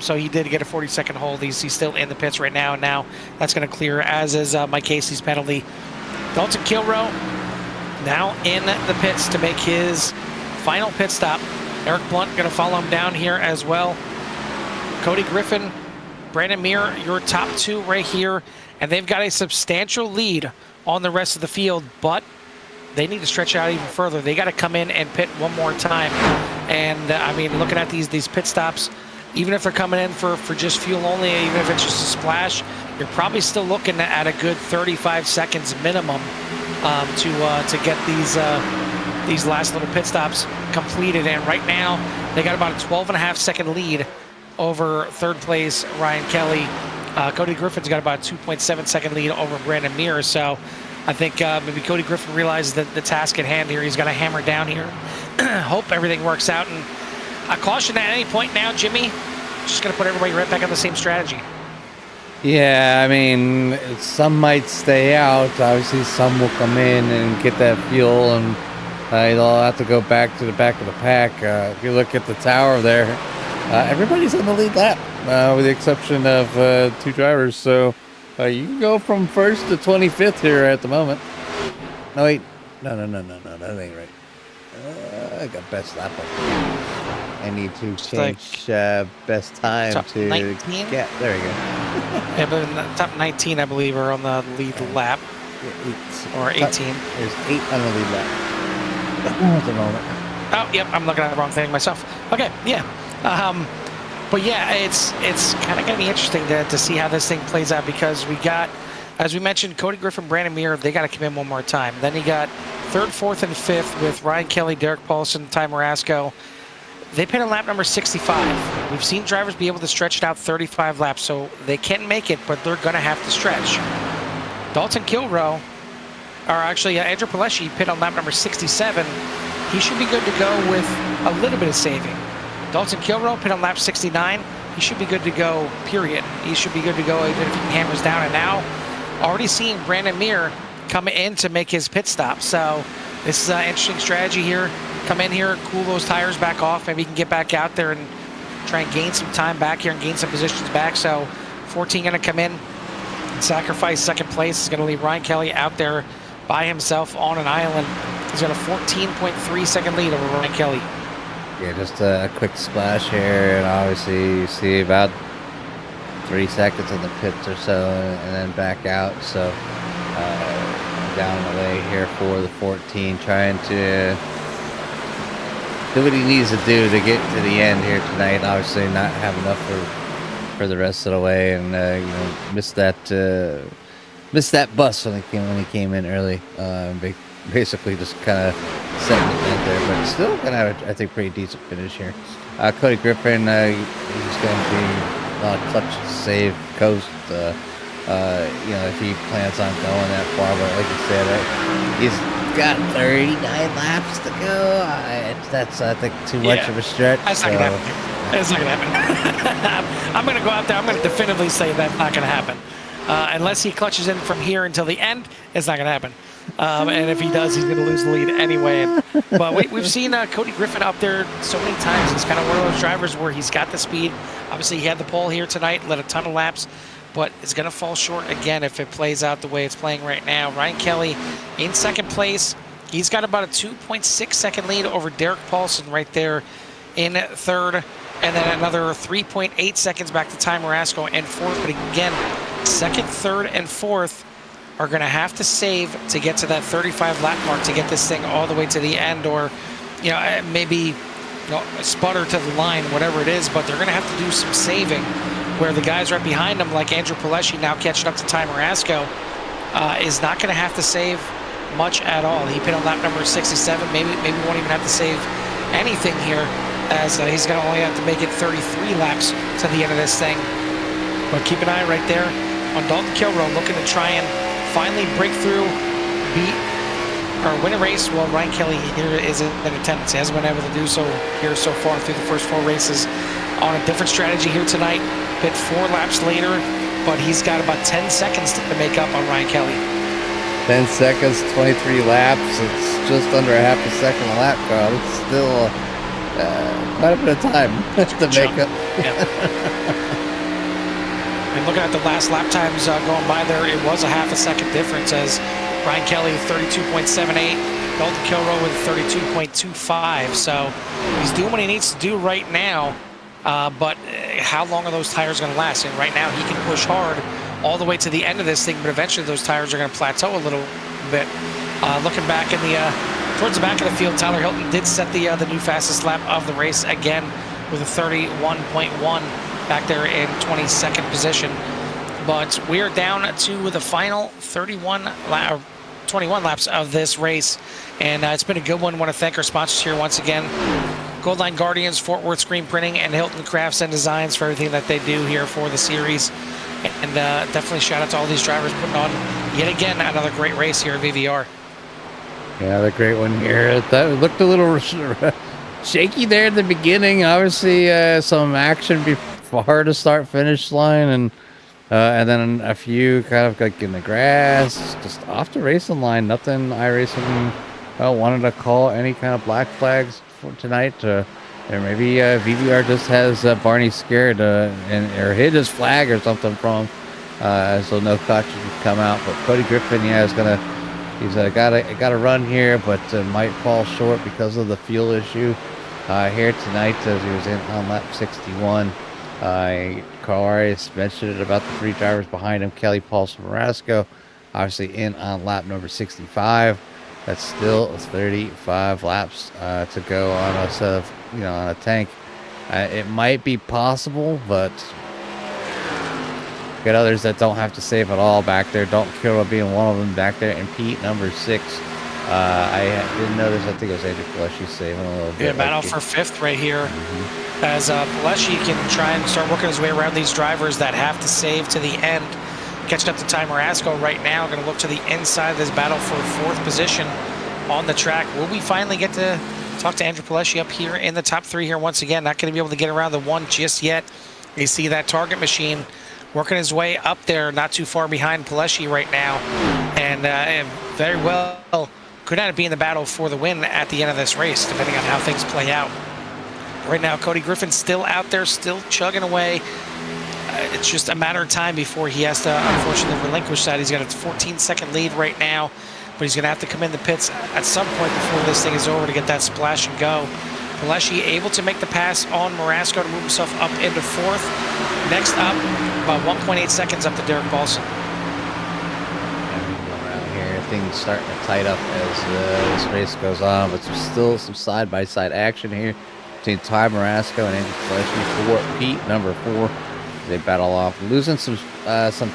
So he did get a 40-second hold. He's still in the pits right now, and now that's going to clear, as is Mike Casey's penalty. Dalton Kilroe now in the pits to make his final pit stop. Eric Blunt going to follow him down here as well. Cody Griffin, Brandon Muir, your top two right here, and they've got a substantial lead on the rest of the field, but they need to stretch out even further. They got to come in and pit one more time. And I mean, looking at these pit stops, even if they're coming in for just fuel only, even if it's just a splash, you're probably still looking at a good 35 seconds minimum to get these last little pit stops completed. And right now, they got about a 12.5-second lead over third place Ryan Kelly. Cody Griffin's got about a 2.7-second lead over Brandon Muir. So I think maybe Cody Griffin realizes that the task at hand here, he's got to hammer down here. Hope everything works out. And a caution at any point now, Jimmy. Just going to put everybody right back on the same strategy. Yeah, I mean, some might stay out. Obviously, some will come in and get that fuel, and they'll have to go back to the back of the pack. If you look at the tower there, everybody's on the lead lap, with the exception of two drivers. So you can go from first to 25th here at the moment. No, wait. No, that ain't right. I got best lap up. I need to change best time to 19? get. There we go. Yeah, but in the top 19, I believe, are on the lead lap. Yeah, or 18. There's 8 on the lead lap at the moment. Oh, yep, I'm looking at the wrong thing myself. Okay, yeah. But yeah, it's kind of going to be interesting to see how this thing plays out, because we got, as we mentioned, Cody Griffin, Brandon Muir, they got to come in one more time. Then you got third, fourth, and fifth with Ryan Kelly, Derek Paulson, Ty Marasco. They pit on lap number 65. We've seen drivers be able to stretch it out 35 laps, so they can make it, but they're going to have to stretch. Dalton Kilroe, or actually Andrew Pileshi, pit on lap number 67. He should be good to go with a little bit of saving. Dalton Kilroe pit on lap 69. He should be good to go, period. He should be good to go even if he hammers down. And now, already seeing Brandon Muir come in to make his pit stop. So this is an interesting strategy here. Come in here, cool those tires back off. Maybe he can get back out there and try and gain some time back here and gain some positions back. So 14 going to come in and sacrifice second place. Is going to leave Ryan Kelly out there by himself on an island. He's got a 14.3 second lead over Ryan Kelly. Yeah, just a quick splash here, and obviously you see about 3 seconds in the pits or so, and then back out. So down the way here for the 14, trying to do what he needs to do to get to the end here tonight. Obviously, not have enough for the rest of the way, and missed that bus when he came in early. Basically, just kind of setting the dent there, but still gonna have I think pretty decent finish here. Cody Griffin, he's going to be a lot of clutch save coast. If he plans on going that far, but like you said, he's got 39 laps to go. That's I think too much of a stretch. That's not gonna happen. That's not gonna happen. I'm gonna go out there. I'm gonna definitively say that's not gonna happen. Unless he clutches in from here until the end, it's not gonna happen. And if he does, he's gonna lose the lead anyway. But we've seen Cody Griffin up there so many times. He's kind of one of those drivers where he's got the speed. Obviously, he had the pole here tonight, led a ton of laps, but it's going to fall short again if it plays out the way it's playing right now. Ryan Kelly in second place. He's got about a 2.6 second lead over Derek Paulson right there in third, and then another 3.8 seconds back to Ty Marasco in fourth. But again, second, third, and fourth are going to have to save to get to that 35 lap mark to get this thing all the way to the end, or maybe sputter to the line, whatever it is. But they're going to have to do some saving, where the guys right behind him, like Andrew Pileshi, now catching up to Ty Marasco, is not going to have to save much at all. He pit on lap number 67. Maybe won't even have to save anything here, as he's going to only have to make it 33 laps to the end of this thing. But keep an eye right there on Dalton Kilrow, looking to try and finally break through, win a race. Well, Ryan Kelly here is in attendance. He hasn't been able to do so here so far through the first 4 races. On a different strategy here tonight, pit 4 laps later, but he's got about 10 seconds to make up on Ryan Kelly. 10 seconds, 23 laps. It's just under a half a second a lap, Carl. It's still quite a bit of time to make up. And looking at the last lap times going by there, it was a half a second difference, as Ryan Kelly 32.78, Dalton Kilrow with 32.25. So he's doing what he needs to do right now. But how long are those tires going to last? And right now he can push hard all the way to the end of this thing, but eventually those tires are going to plateau a little bit. Looking back in towards the back of the field, Tyler Hilton did set the new fastest lap of the race again with a 31.1 back there in 22nd position. But we are down to the final 21 laps of this race, and it's been a good one. I want to thank our sponsors here once again. Goldline Guardians, Fort Worth Screen Printing, and Hilton Crafts and Designs for everything that they do here for the series. And definitely shout out to all these drivers putting on, yet again, another great race here at VVR. Yeah, the great one here. That looked a little shaky there at the beginning. Obviously, some action before the start-finish line, and then a few kind of like in the grass, just off the racing line. Nothing Iracing wanted to call any kind of black flags for tonight, or maybe VVR just has Barney scared or hid his flag or something from him, so no caution can come out. But Cody Griffin, he's got a run here, but might fall short because of the fuel issue here tonight, as he was in on lap 61. Carl Arias mentioned it about the 3 drivers behind him. Kelly, Paulson, Marasco, obviously in on lap number 65. That's still 35 laps to go on a set of, on a tank. It might be possible, but got others that don't have to save at all back there. Dalton Kilrow being one of them back there, and Pete, number 6. I didn't notice. I think it was Andrew Pileshi saving a little bit. Yeah, battle for 5th right here. As Pileshi can try and start working his way around these drivers that have to save to the end. Catching up to Ty Marasco right now. Going to look to the inside of this battle for 4th position on the track. Will we finally get to talk to Andrew Pileshi up here in the top 3 here once again? Not going to be able to get around the 1 just yet. You see that target machine working his way up there, not too far behind Pileshi right now. And very well could end up being the battle for the win at the end of this race, depending on how things play out. Right now, Cody Griffin's still out there, still chugging away. It's just a matter of time before he has to, unfortunately, relinquish that. He's got a 14-second lead right now, but he's going to have to come in the pits at some point before this thing is over to get that splash and go. Pileshi able to make the pass on Marasco to move himself up into 4th. Next up, about 1.8 seconds up to Derek Paulson. Around here, things starting to tight up as this race goes on, but still some side-by-side action here between Ty Marasco and Andrew Pileshi for Pete, number 4. They battle off, losing some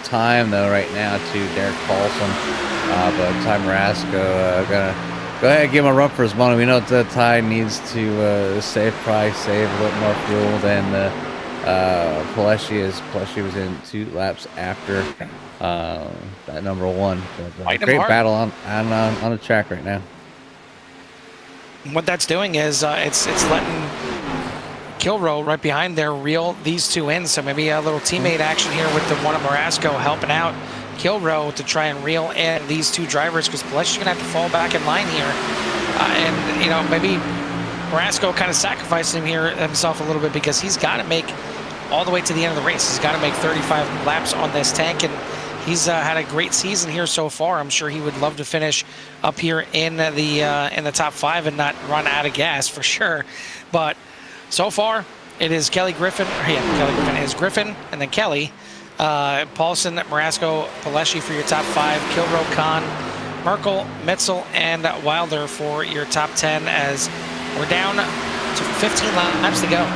time though right now to Derek Paulson, but Ty Marasco gonna go ahead and give him a run for his money. We know that Ty needs to save a little more fuel than Pileshi is. Pileshi was in 2 laps after that number 1. But, great battle on the track right now. What that's doing is it's letting Kilrow right behind there reel these 2 in, so maybe a little teammate action here with the one of Marasco helping out Kilrow to try and reel in these 2 drivers, because Pileshi's gonna have to fall back in line here, and you know, maybe Marasco kind of sacrificing himself a little bit, because he's got to make all the way to the end of the race. He's got to make 35 laps on this tank, and he's had a great season here so far. I'm sure he would love to finish up here in the top 5 and not run out of gas for sure, but so far, it is Kelly Griffin. Kelly Griffin is Griffin, and then Kelly, Paulson, Marasco, Pileshi for your top 5, Kilrow, Kahn, Merkel, Mitzel, and Wilder for your top 10, as we're down to 15 laps to go.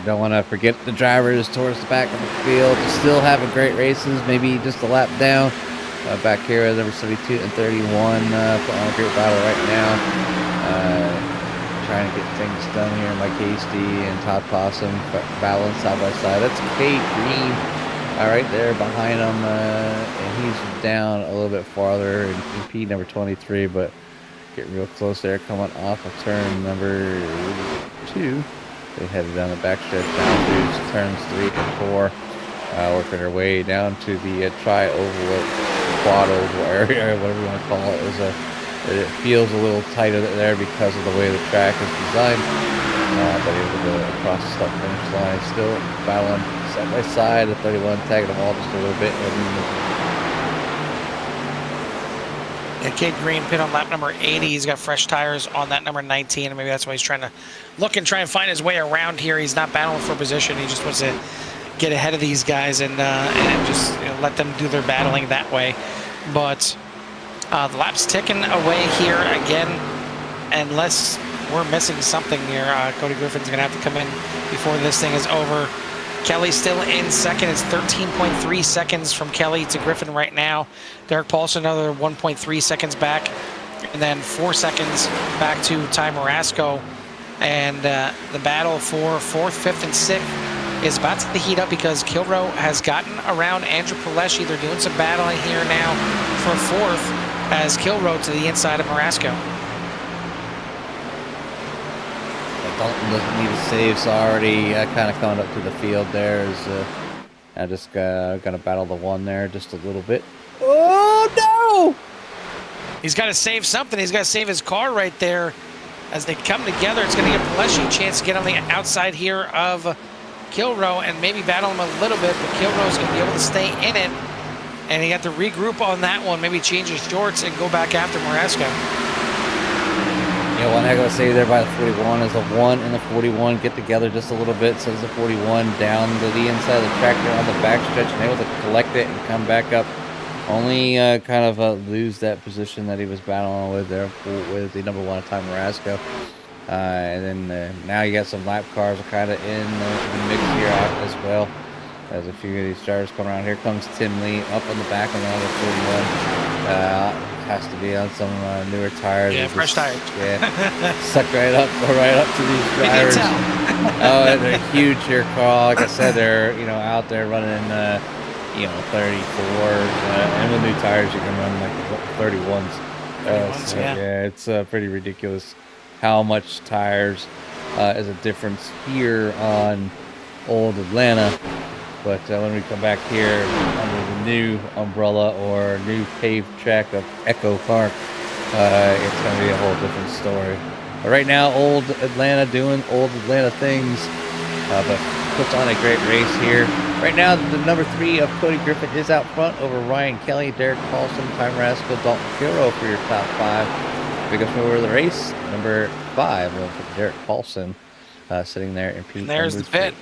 Don't want to forget the drivers towards the back of the field, still having great races, maybe just a lap down. Back here at number 72 and 31, putting on a great battle right now. Trying to get things done here. Mike Hasty and Todd Possum battling side by side. That's Kate Green right there behind him, and he's down a little bit farther in P number 23, but getting real close there, coming off of turn number 2. They headed down the backstretch down through turns 3 and 4, working their way down to the tri-oval, quad oval area, whatever you want to call it. It feels a little tighter there because of the way the track is designed, but able to cross the start finish line. Still battling side by side at 31, tagging them all just a little bit. And Kate Green pit on lap number 80. He's got fresh tires on that number 19, and maybe that's why he's trying to look and try and find his way around here. He's not battling for position. He just wants to get ahead of these guys and just let them do their battling that way. But the lap's ticking away here again, unless we're missing something here. Cody Griffin's going to have to come in before this thing is over. Kelly still in second. It's 13.3 seconds from Kelly to Griffin right now. Derek Paulson another 1.3 seconds back, and then 4 seconds back to Ty Marasco. And the battle for 4th, 5th, and 6th is about to heat up, because Kilrow has gotten around Andrew Pileshi. They're doing some battling here now for 4th, as Kilrow to the inside of Marasco. Dalton doesn't need a save, so already kind of coming up to the field there. I just going to battle the 1 there just a little bit. Oh, no! He's got to save something. He's got to save his car right there. As they come together, it's going to give Pileshi a chance to get on the outside here of Kilrow and maybe battle him a little bit, but Kilrow's going to be able to stay in it. And he got to regroup on that one, maybe change his shorts and go back after Marasco. One heck of a save there by the 41 as the 1 and the 41 get together just a little bit. So the 41 down to the inside of the track there on the backstretch and able to collect it and come back up. Only kind of lose that position that he was battling with there with the number 1 time Marasco. And then now you got some lap cars kind of in the mix here as well. As a few of these drivers come around. Here comes Tim Lee up on the back of the number 41. Has to be on some newer tires. Yeah, fresh tires. Yeah, sucked right up to these drivers. You can tell. Oh, they're huge here, Carl. Like I said, they're out there running 34s, and with new tires you can run like 31s. So, yeah, it's pretty ridiculous how much tires is a difference here on old Atlanta. But when we come back here under the new umbrella or new paved track of Echo Park, it's going to be a whole different story. But right now, old Atlanta doing old Atlanta things, but puts on a great race here. Right now, the number 3 of Cody Griffin is out front over Ryan Kelly, Derek Paulson, Ty Marasco, Dalton Kilrow for your top 5. biggest mover of the race, number 5, Derek Paulson, sitting there in P. And there's the pit.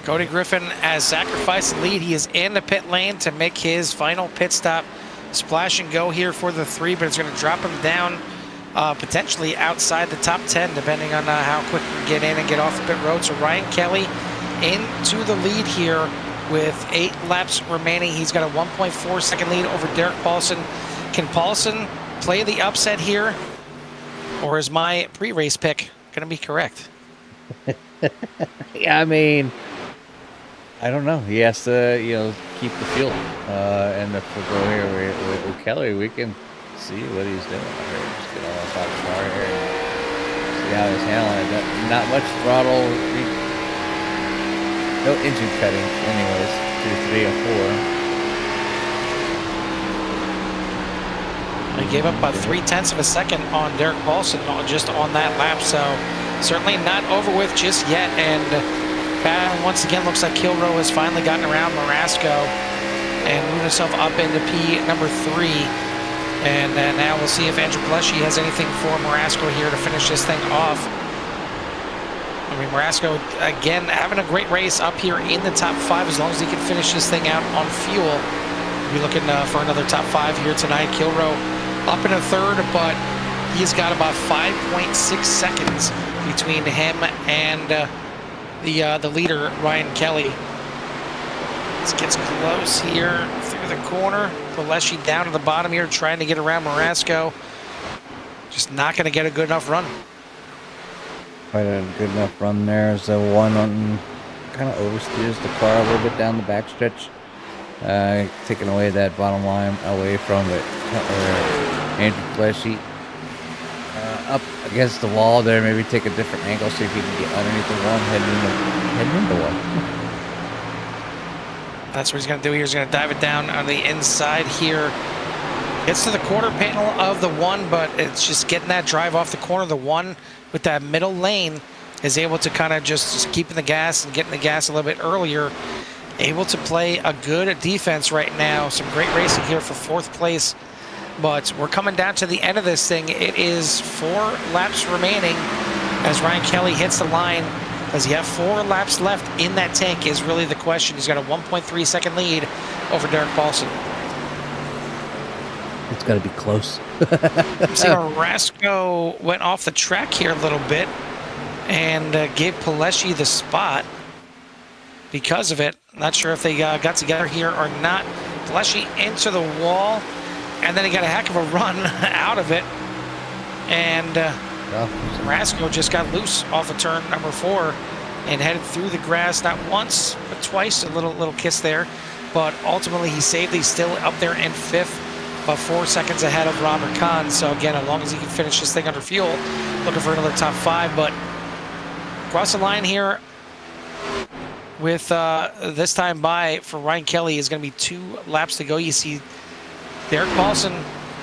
Cody Griffin has sacrificed the lead. He is in the pit lane to make his final pit stop. Splash and go here for the 3, but it's going to drop him down potentially outside the top 10, depending on how quick he can get in and get off the pit road. So Ryan Kelly into the lead here with 8 laps remaining. He's got a 1.4 second lead over Derek Paulson. Can Paulson play the upset here, or is my pre-race pick going to be correct? Yeah, I mean, I don't know. He has to, keep the fuel. And if we go here with Kelly, we can see what he's doing. Here, just get all up out the car here. See how he's handling it. Not much throttle. No engine cutting, anyways. 2, 3, and 4. He gave up about 0.3 of a second on Derek Paulson just on that lap, so certainly not over with just yet. And once again, looks like Kilroe has finally gotten around Marasco and moved himself up into P number 3. And now we'll see if Andrew Pleshy has anything for Marasco here to finish this thing off. I mean, Marasco, again, having a great race up here in the top 5. As long as he can finish this thing out on fuel, we'll be looking for another top 5 here tonight. Kilroe up in a 3rd, but he's got about 5.6 seconds between him and the leader, Ryan Kelly. This gets close here through the corner. Pileshi down to the bottom here, trying to get around Marasco. Just not going to get a good enough run. Quite a good enough run there. As the one on kind of oversteers the car a little bit down the backstretch, taking away that bottom line away from it. Andrew Pileshi up against the wall there. Maybe take a different angle, see if he can get underneath the one, heading into one. That's what he's going to do here. He's going to dive it down on the inside here. Gets to the quarter panel of the 1, but it's just getting that drive off the corner of the 1 with that middle lane. Is able to kind of just keeping the gas and getting the gas a little bit earlier. Able to play a good defense right now. Some great racing here for 4th place. But we're coming down to the end of this thing. It is 4 laps remaining as Ryan Kelly hits the line. Does he have 4 laps left in that tank is really the question. He's got a 1.3 second lead over Derek Paulson. It's got to be close. See, Marasco went off the track here a little bit and gave Pileshi the spot because of it. Not sure if they got together here or not. Pileshi into the wall, and then he got a heck of a run out of it. And Marasco just got loose off of turn number 4 and headed through the grass, not once, but twice. A little kiss there. But ultimately, he saved. He's still up there in 5th, about 4 seconds ahead of Robert Kahn. So again, as long as he can finish this thing under fuel, looking for another top 5. But across the line here with this time by for Ryan Kelly is going to be 2 laps to go. You see Derek Paulson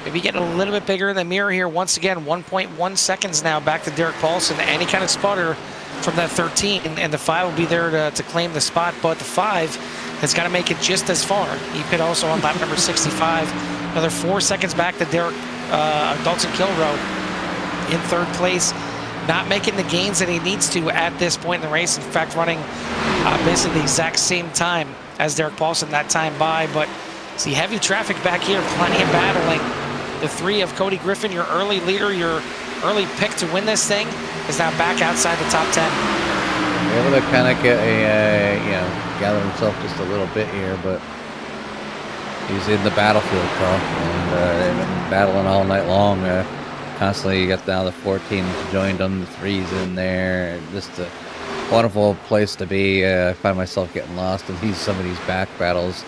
maybe getting a little bit bigger in the mirror here. Once again, 1.1 seconds now back to Derek Paulson. Any kind of sputter from that 13, and the 5 will be there to claim the spot, but the 5 has got to make it just as far. He pit also on lap number 65. Another 4 seconds back to Derek Dalton Kilroe in 3rd place. Not making the gains that he needs to at this point in the race. In fact, running basically the exact same time as Derek Paulson that time by, but see heavy traffic back here, plenty of battling. The 3 of Cody Griffin, your early leader, your early pick to win this thing, is now back outside the top 10. Able to kind of get gather himself just a little bit here, but he's in the battlefield, Carl, and they've been battling all night long. Constantly, you got down the 14s joined them, the 3s in there. Just a wonderful place to be. I find myself getting lost in some of these back battles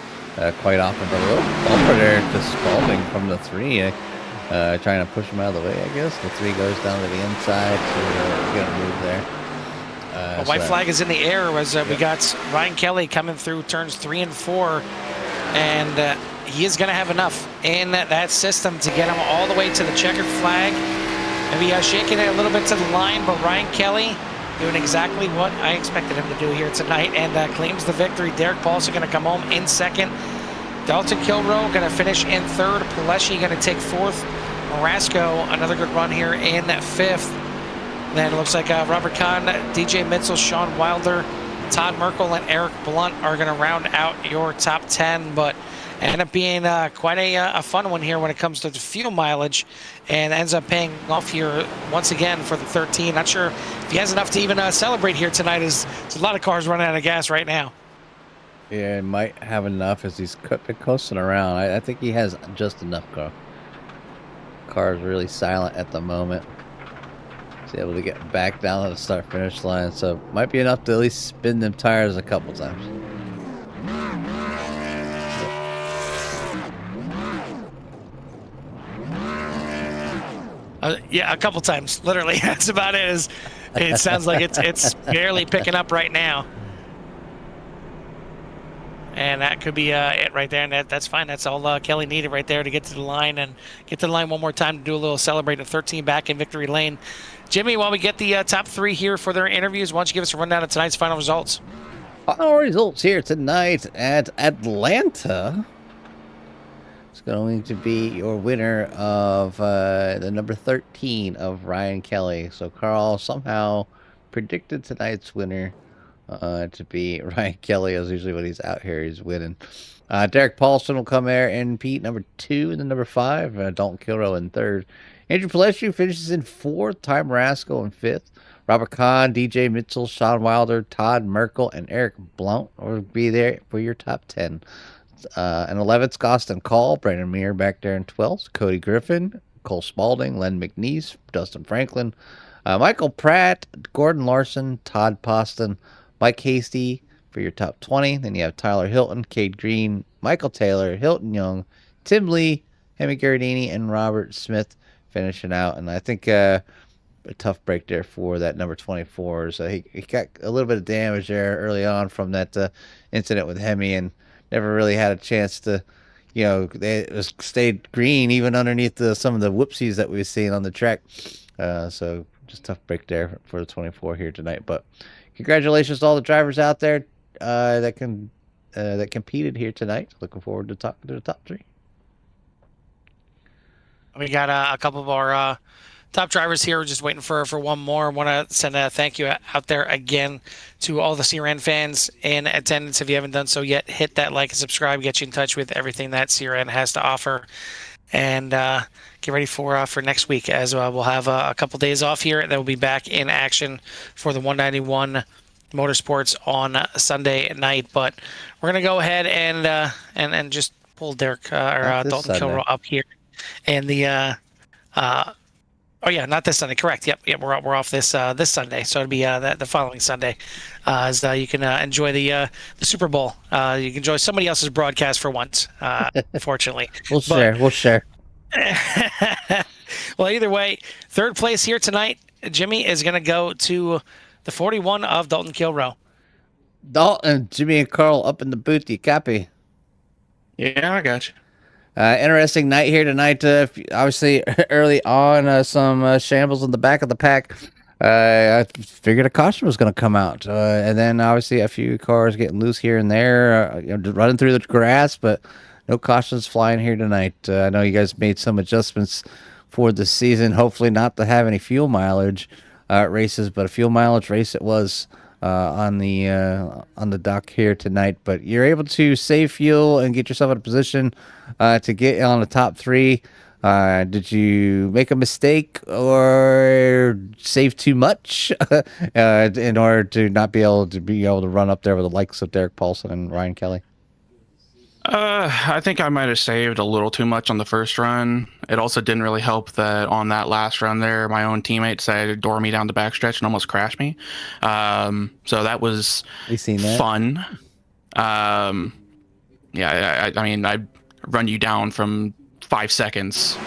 quite often, but a little bumper there to Spalding from the 3, trying to push him out of the way, I guess. The 3 goes down to the inside to get a move there. A white flag is in the air as we got Ryan Kelly coming through turns 3 and 4, and he is going to have enough in that system to get him all the way to the checkered flag. Maybe shaking it a little bit to the line, but Ryan Kelly doing exactly what I expected him to do here tonight, and claims the victory. Derek Paulson going to come home in 2nd. Dalton Kilroe going to finish in 3rd. Pileshi going to take 4th. Marasco, another good run here in 5th. Then it looks like Robert Kahn, DJ Mitzel, Sean Wilder, Todd Merkel, and Eric Blunt are going to round out your top 10, but end up being quite a fun one here when it comes to the fuel mileage, and ends up paying off here once again for the 13. Not sure if he has enough to even celebrate here tonight, as there's a lot of cars running out of gas right now. Yeah, he might have enough as he's been coasting around. I think he has just enough cars really silent at the moment. He's able to get back down to the start-finish line, so might be enough to at least spin them tires a couple times. Yeah, a couple times. Literally, that's about it. It sounds like it's barely picking up right now. And that could be it right there, and that's fine. That's all Kelly needed right there to get to the line, and get to the line one more time to do a little celebrating 13 back in victory lane. Jimmy, while we get the top 3 here for their interviews, why don't you give us a rundown of tonight's final results? Final results here tonight at Atlanta. It's going to be your winner of the number 13 of Ryan Kelly. So Carl somehow predicted tonight's winner to be Ryan Kelly, as usually when he's out here, he's winning. Derek Paulson will come there and Pete number 2 and then number 5. Dalton Kilrow in 3rd. Andrew Palestri finishes in 4th. Ty Marasco in 5th. Robert Kahn, DJ Mitchell, Sean Wilder, Todd Merkel, and Eric Blount will be there for your top 10. And 11th, Austin Call, Brandon Meir back there in 12th. Cody Griffin, Cole Spaulding, Len McNeese, Dustin Franklin, Michael Pratt, Gordon Larson, Todd Poston, Mike Hasty for your top 20. Then you have Tyler Hilton, Cade Green, Michael Taylor, Hilton Young, Tim Lee, Hemi Garadini, and Robert Smith finishing out. And I think a tough break there for that number 24. So he got a little bit of damage there early on from that incident with Hemi, and never really had a chance to, they stayed green even underneath some of the whoopsies that we've seen on the track. So just tough break there for the 24 here tonight. But congratulations to all the drivers out there that competed here tonight. Looking forward to talking to the top 3. We got a couple of our top drivers here. We're just waiting for one more. I want to send a thank you out there again to all the CRN fans in attendance. If you haven't done so yet, hit that like and subscribe. Get you in touch with everything that CRN has to offer. And get ready for next week, as we'll have a couple days off here, and then we'll be back in action for the 191 Motorsports on Sunday night. But we're going to go ahead and just pull Derek or Dalton Kilrow up here. And the oh yeah, not this Sunday. Correct. Yep. We're off this Sunday, so it'll be the following Sunday, as you can enjoy the Super Bowl. You can enjoy somebody else's broadcast for once. Fortunately, We'll share. Well, either way, 3rd place here tonight, Jimmy, is going to go to the 41 of Dalton Kilrow. Dalton, Jimmy, and Carl up in the booth. You copy? Yeah, I got you. Interesting night here tonight. Obviously, early on, some shambles in the back of the pack. I figured a caution was going to come out. And then, obviously, a few cars getting loose here and there, running through the grass, but no cautions flying here tonight. I know you guys made some adjustments for the season, hopefully not to have any fuel mileage races, but a fuel mileage race it was on the dock here tonight. But you're able to save fuel and get yourself in a position to get on the top 3. Did you make a mistake or save too much in order to not be able to run up there with the likes of Derek Paulson and Ryan Kelly? I think I might have saved a little too much on the first run. It also didn't really help that on that last run there, my own teammate decided to door me down the backstretch and almost crash me. So that was fun. Yeah, I mean, I run you down from 5 seconds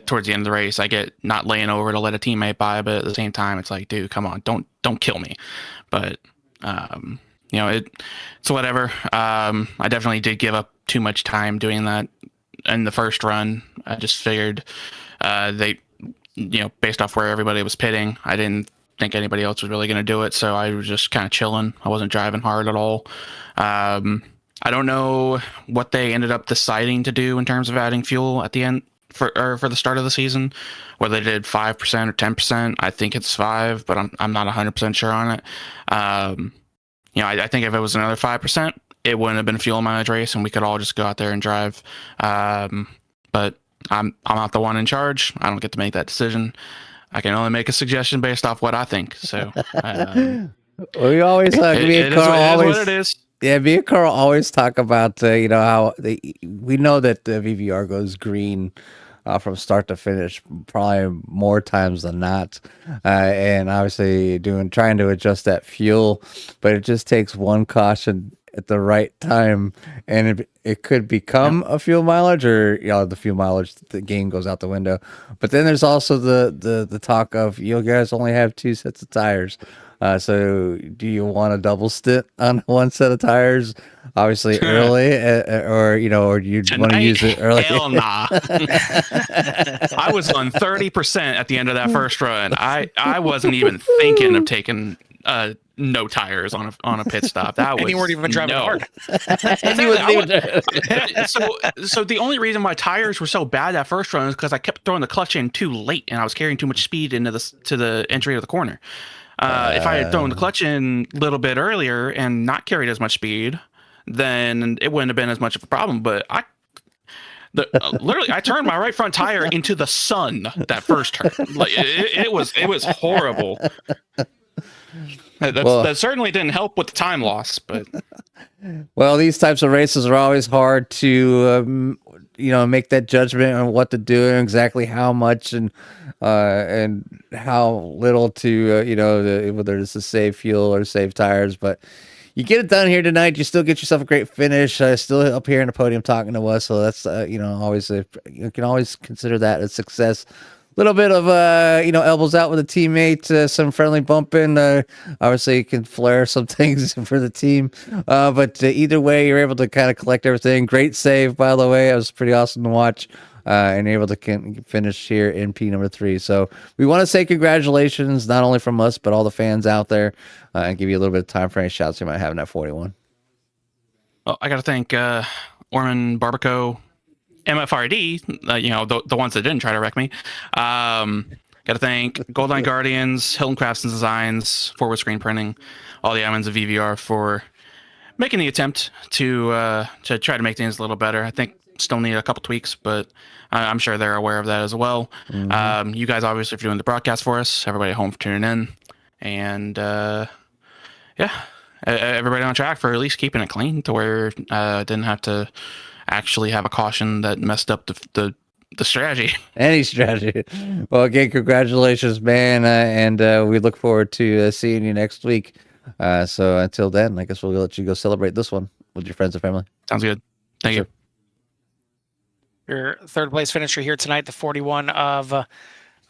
towards the end of the race. I get not laying over to let a teammate by, but at the same time, it's like, dude, come on, don't kill me. But it's whatever. I definitely did give up too much time doing that in the first run. I just figured based off where everybody was pitting, I didn't think anybody else was really going to do it. So I was just kind of chilling. I wasn't driving hard at all. I don't know what they ended up deciding to do in terms of adding fuel at the end for the start of the season, whether they did 5% or 10%. I think it's 5, but I'm not 100% sure on it. I think if it was another 5%, it wouldn't have been a fuel mileage race, and we could all just go out there and drive. But I'm not the one in charge. I don't get to make that decision. I can only make a suggestion based off what I think. So we always talk. Me and Carl always. What it is. Yeah, me and Carl always talk about how we know that the VVR goes green from start to finish probably more times than not, and obviously trying to adjust that fuel, but it just takes one caution at the right time, and it could become a fuel mileage, or the fuel mileage, the game goes out the window. But then there's also the talk of you guys only have 2 sets of tires. So do you want a double stint on one set of tires, obviously early, or you want to use it early? Hell nah. I was on 30% at the end of that first run. I wasn't even thinking of taking no tires on a pit stop. That was, and you weren't even driving hard. So the only reason my tires were so bad that first run is because I kept throwing the clutch in too late, and I was carrying too much speed to the entry of the corner. If I had thrown the clutch in a little bit earlier and not carried as much speed, then it wouldn't have been as much of a problem. But literally, I turned my right front tire into the sun that first turn. Like it was horrible. That certainly didn't help with the time loss. But these types of races are always hard to make that judgment on what to do and exactly how much and how little to whether it's to save fuel or save tires. But you get it done here tonight. You still get yourself a great finish. Still up here in the podium talking to us. So that's always you can always consider that a success. Little bit of elbows out with a teammate, some friendly bumping. Obviously, you can flare some things for the team, but either way, you're able to kind of collect everything. Great save, by the way. It was pretty awesome to watch, and able to finish here in P number 3. So we want to say congratulations, not only from us but all the fans out there, and give you a little bit of time for any shouts you might have in that 41. Well, I got to thank Orman Barbaco. MFRD, the ones that didn't try to wreck me. Got to thank Goldline Guardians, Hilton Crafts and Designs, Forward Screen Printing, all the admins of VVR for making the attempt to try to make things a little better. I think still need a couple tweaks, but I'm sure they're aware of that as well. Mm-hmm. You guys obviously for doing the broadcast for us, everybody at home for tuning in, and everybody on track for at least keeping it clean to where didn't have to actually have a caution that messed up the strategy. Any strategy. Well, again, congratulations, man, and we look forward to seeing you next week. So until then, I guess we'll let you go celebrate this one with your friends and family. Sounds good. Thank you. Your third place finisher here tonight, the 41 of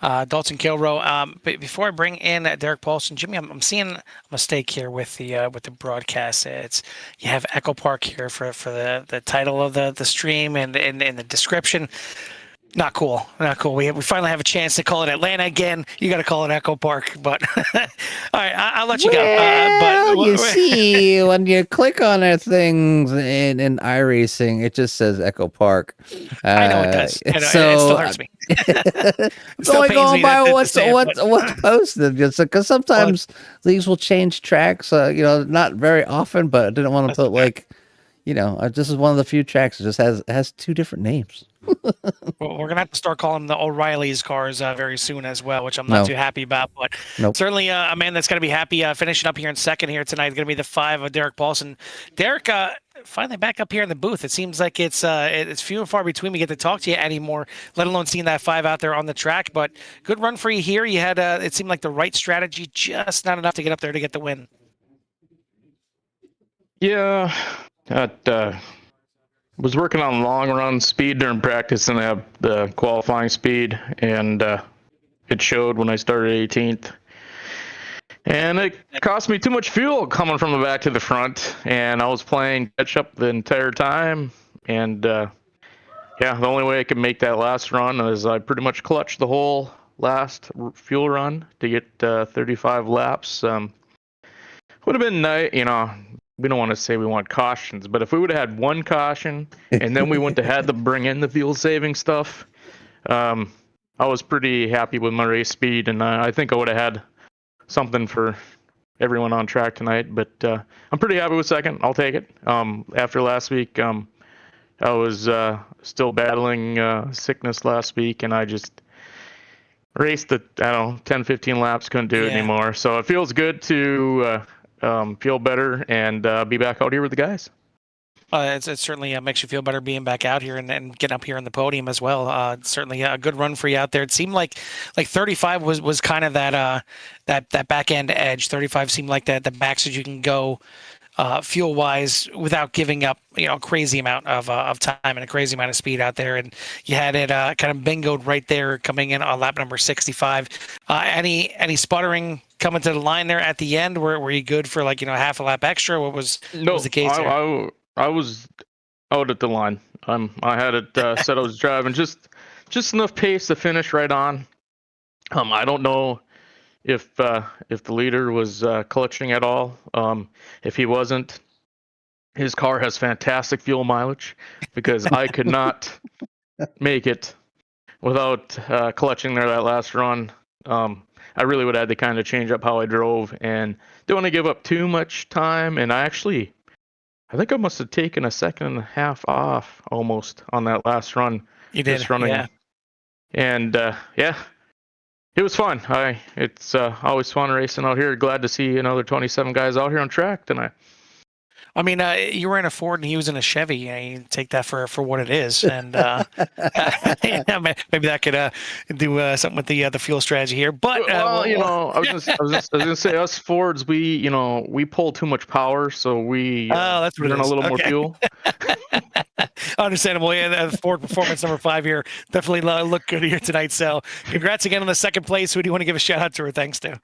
Dalton Kilrow. But before I bring in Derek Paulson, Jimmy, I'm seeing a mistake here with the broadcast. You have Echo Park here for the title of the stream and the description. Not cool. We finally have a chance to call it Atlanta again. You got to call it Echo Park, but all right, I'll let you go. But you see, when you click on that thing in Iracing, it just says Echo Park. I know it does. It still hurts me. It's only going by what's posted, because sometimes leagues will change tracks. Not very often, but I didn't want to put this is one of the few tracks that just has 2 different names. Well, we're gonna have to start calling the O'Reilly's cars very soon as well, which I'm not too happy about. But certainly a man that's gonna be happy finishing up here in second here tonight is gonna be the 5 of Derek Paulson. Derek, finally back up here in the booth. It seems like it's few and far between we get to talk to you anymore, let alone seeing that 5 out there on the track. But good run for you here. You had it seemed like the right strategy, just not enough to get up there to get the win. Yeah, was working on long run speed during practice, and I have the qualifying speed, and it showed when I started 18th. And it cost me too much fuel coming from the back to the front, and I was playing catch up the entire time. And the only way I could make that last run is I pretty much clutched the whole last fuel run to get 35 laps. Would have been nice, we don't want to say we want cautions, but if we would have had one caution and then we went to had to bring in the fuel saving stuff, I was pretty happy with my race speed, and I think I would have had something for everyone on track tonight. But I'm pretty happy with second. I'll take it. After last week, I was still battling sickness last week, and I just raced the 10, 15 laps, couldn't do it anymore. So it feels good to feel better and be back out here with the guys. It certainly makes you feel better being back out here and getting up here on the podium as well. It's certainly a good run for you out there. It seemed like 35 was kind of that back end edge. 35 seemed like the max that you can go fuel wise without giving up a crazy amount of time and a crazy amount of speed out there. And you had it kind of bingoed right there coming in on lap number 65. Any sputtering coming to the line there at the end? Were you good for half a lap extra? What was the case there? I was out at the line. I had it said I was driving just enough pace to finish right on. I don't know if the leader was clutching at all. If he wasn't, his car has fantastic fuel mileage, because I could not make it without clutching there that last run. I really would have had to kind of change up how I drove, and didn't want to give up too much time. And I think I must have taken a second and a half off almost on that last run. You did, just running. yeah. And it was fun. It's always fun racing out here. Glad to see another 27 guys out here on track tonight. I mean, you were in a Ford and he was in a Chevy. You take that for what it is, and maybe that could do something with the fuel strategy here. But I was gonna say, us Fords, we pull too much power, so we that's what burn a little more fuel. Understandable. Yeah, the Ford Performance number 5 here definitely looked good here tonight. So, congrats again on the second place. Who do you want to give a shout out to or thanks to?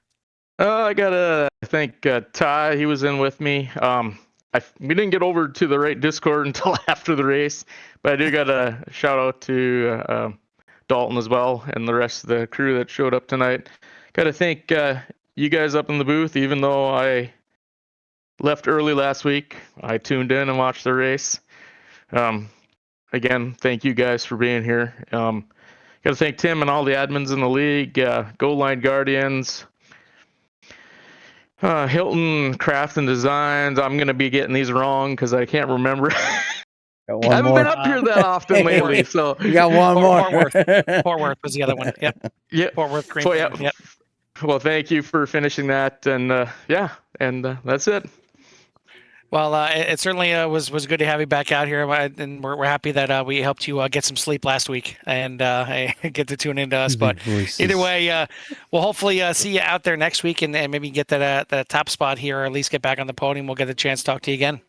I gotta thank Ty. He was in with me. We didn't get over to the right Discord until after the race, but I do got a shout out to Dalton as well and the rest of the crew that showed up tonight. Got to thank you guys up in the booth. Even though I left early last week, I tuned in and watched the race. Again, thank you guys for being here. Got to thank Tim and all the admins in the league, Goal Line Guardians, Hilton Craft and Designs. I'm going to be getting these wrong because I can't remember. I haven't been up here that often lately. So you got one more. Fort Worth was the other one. Yep. Yeah. Fort Worth Green. So, yeah. Yep. Well, thank you for finishing that. And that's it. Well, it certainly was good to have you back out here, and we're happy that we helped you get some sleep last week and get to tune into us. But either way, we'll hopefully see you out there next week and maybe get that top spot here, or at least get back on the podium. We'll get the chance to talk to you again.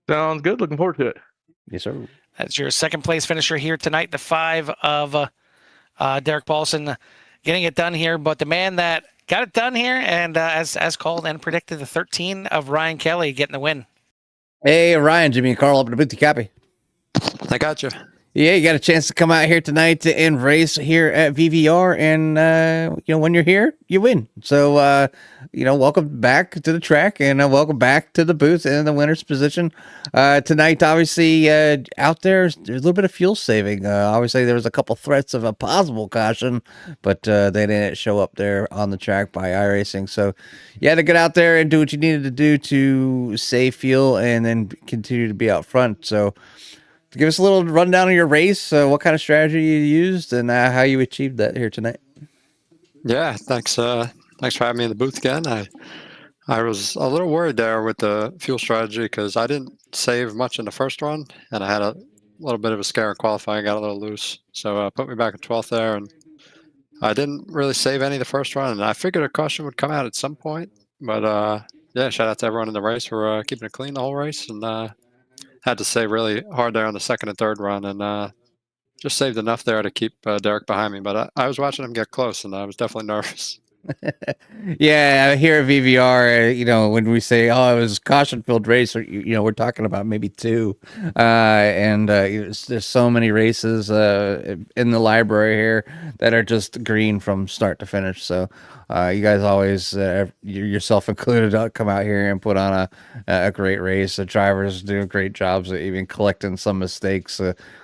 Sounds good. Looking forward to it. Yes, sir. That's your second place finisher here tonight, the 5 of Derek Paulson getting it done here. But the man that got it done here, and as called and predicted, the 13 of Ryan Kelly getting the win. Hey, Ryan, Jimmy and Carl up in the booth. You copy? I got you. Yeah, you got a chance to come out here tonight and race here at VVR, and when you're here, you win. So welcome back to the track, and welcome back to the booth in the winner's position tonight. Obviously, out there's a little bit of fuel saving. Obviously, there was a couple threats of a possible caution, but they didn't show up there on the track by Iracing. So you had to get out there and do what you needed to do to save fuel, and then continue to be out front. So, give us a little rundown of your race, what kind of strategy you used, and how you achieved that here tonight. Yeah, thanks. Thanks for having me in the booth again. I was a little worried there with the fuel strategy because I didn't save much in the first run, and I had a little bit of a scare in qualifying, got a little loose. So put me back in 12th there, and I didn't really save any the first run, and I figured a caution would come out at some point. But shout out to everyone in the race for keeping it clean the whole race, and had to save really hard there on the second and third run, and just saved enough there to keep Derek behind me. But I was watching him get close, and I was definitely nervous. Yeah, here at VVR, when we say, it was a caution-filled race, we're talking about maybe 2. There's so many races in the library here that are just green from start to finish. So you guys always, yourself included, come out here and put on a great race. The drivers do great jobs of even collecting some mistakes,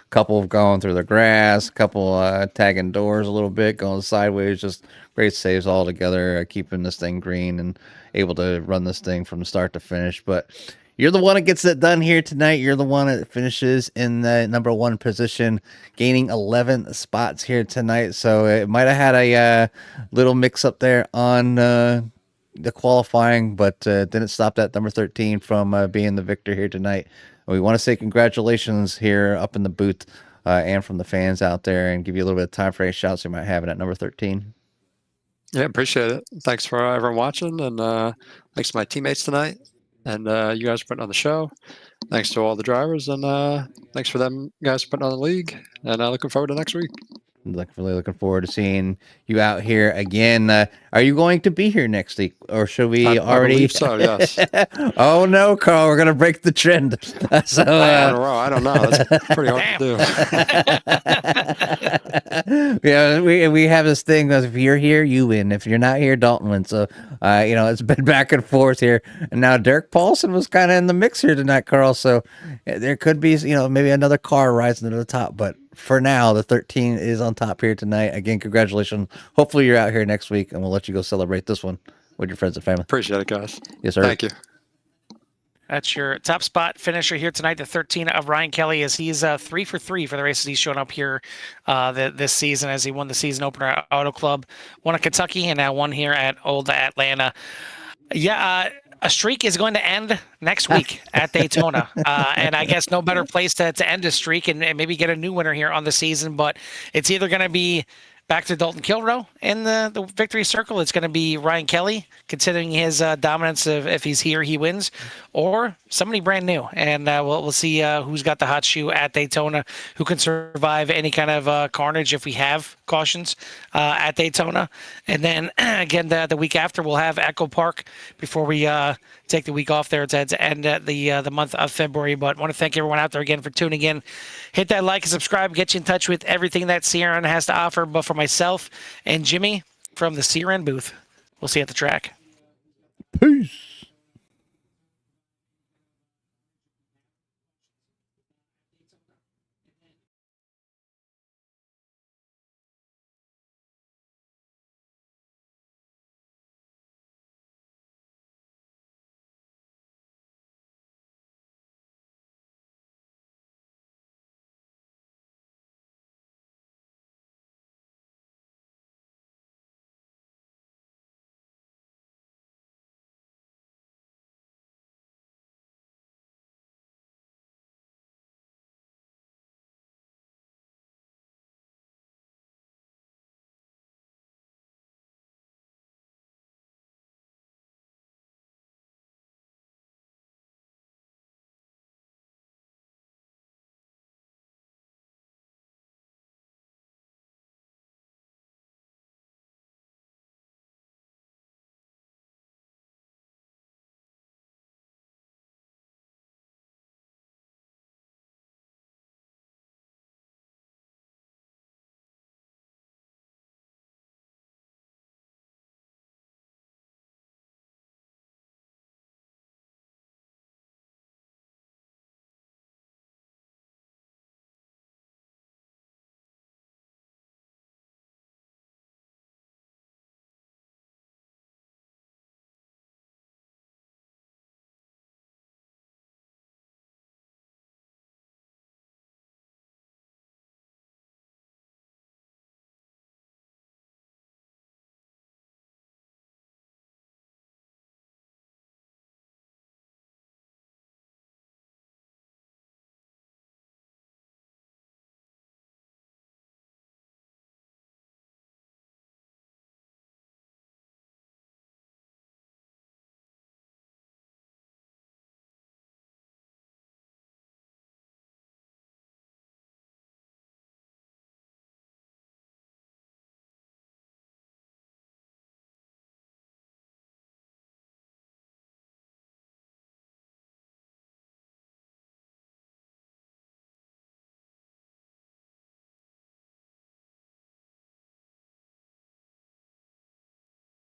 couple of going through the grass, a couple tagging doors a little bit, going sideways. Just great saves all together, keeping this thing green and able to run this thing from start to finish. But you're the one that gets it done here tonight. You're the one that finishes in the number 1 position, gaining 11 spots here tonight. So it might have had a little mix up there on the qualifying, but didn't stop that number 13 from being the victor here tonight. We want to say congratulations here up in the booth and from the fans out there, and give you a little bit of time for any shouts you might have it at number 13. Yeah, appreciate it. Thanks for everyone watching, and thanks to my teammates tonight, and you guys for putting on the show. Thanks to all the drivers, and thanks for them guys putting on the league, and looking forward to next week. Really looking forward to seeing you out here again. Are you going to be here next week, or should we already? I believe so, yes. Oh no, Carl, we're gonna break the trend. So I don't know. That's pretty hard to do. Yeah, we have this thing that if you're here, you win. If you're not here, Dalton wins. So it's been back and forth here, and now Derek Paulson was kind of in the mix here tonight, Carl. So there could be maybe another car rising to the top, but for now, the 13 is on top here tonight. Again, congratulations. Hopefully you're out here next week, and we'll let you go celebrate this one with your friends and family. Appreciate it, guys. Yes, sir. Thank you. That's your top spot finisher here tonight, the 13 of Ryan Kelly, as he's 3 for 3 for the races he's shown up here this season, as he won the season opener at Auto Club, won at Kentucky, and now won here at Old Atlanta. Yeah, a streak is going to end next week at Daytona. And I guess no better place to end a streak and maybe get a new winner here on the season. But it's either going to be back to Dalton Kilrow in the victory circle. It's going to be Ryan Kelly, considering his dominance of if he's here, he wins, or somebody brand new. And we'll see who's got the hot shoe at Daytona, who can survive any kind of carnage if we have cautions at Daytona. And then again, the week after, we'll have Echo Park before we take the week off there to end the month of February. But I want to thank everyone out there again for tuning in. Hit that like and subscribe, get you in touch with everything that CRN has to offer. But for myself and Jimmy from the CRN booth, we'll see you at the track. Peace.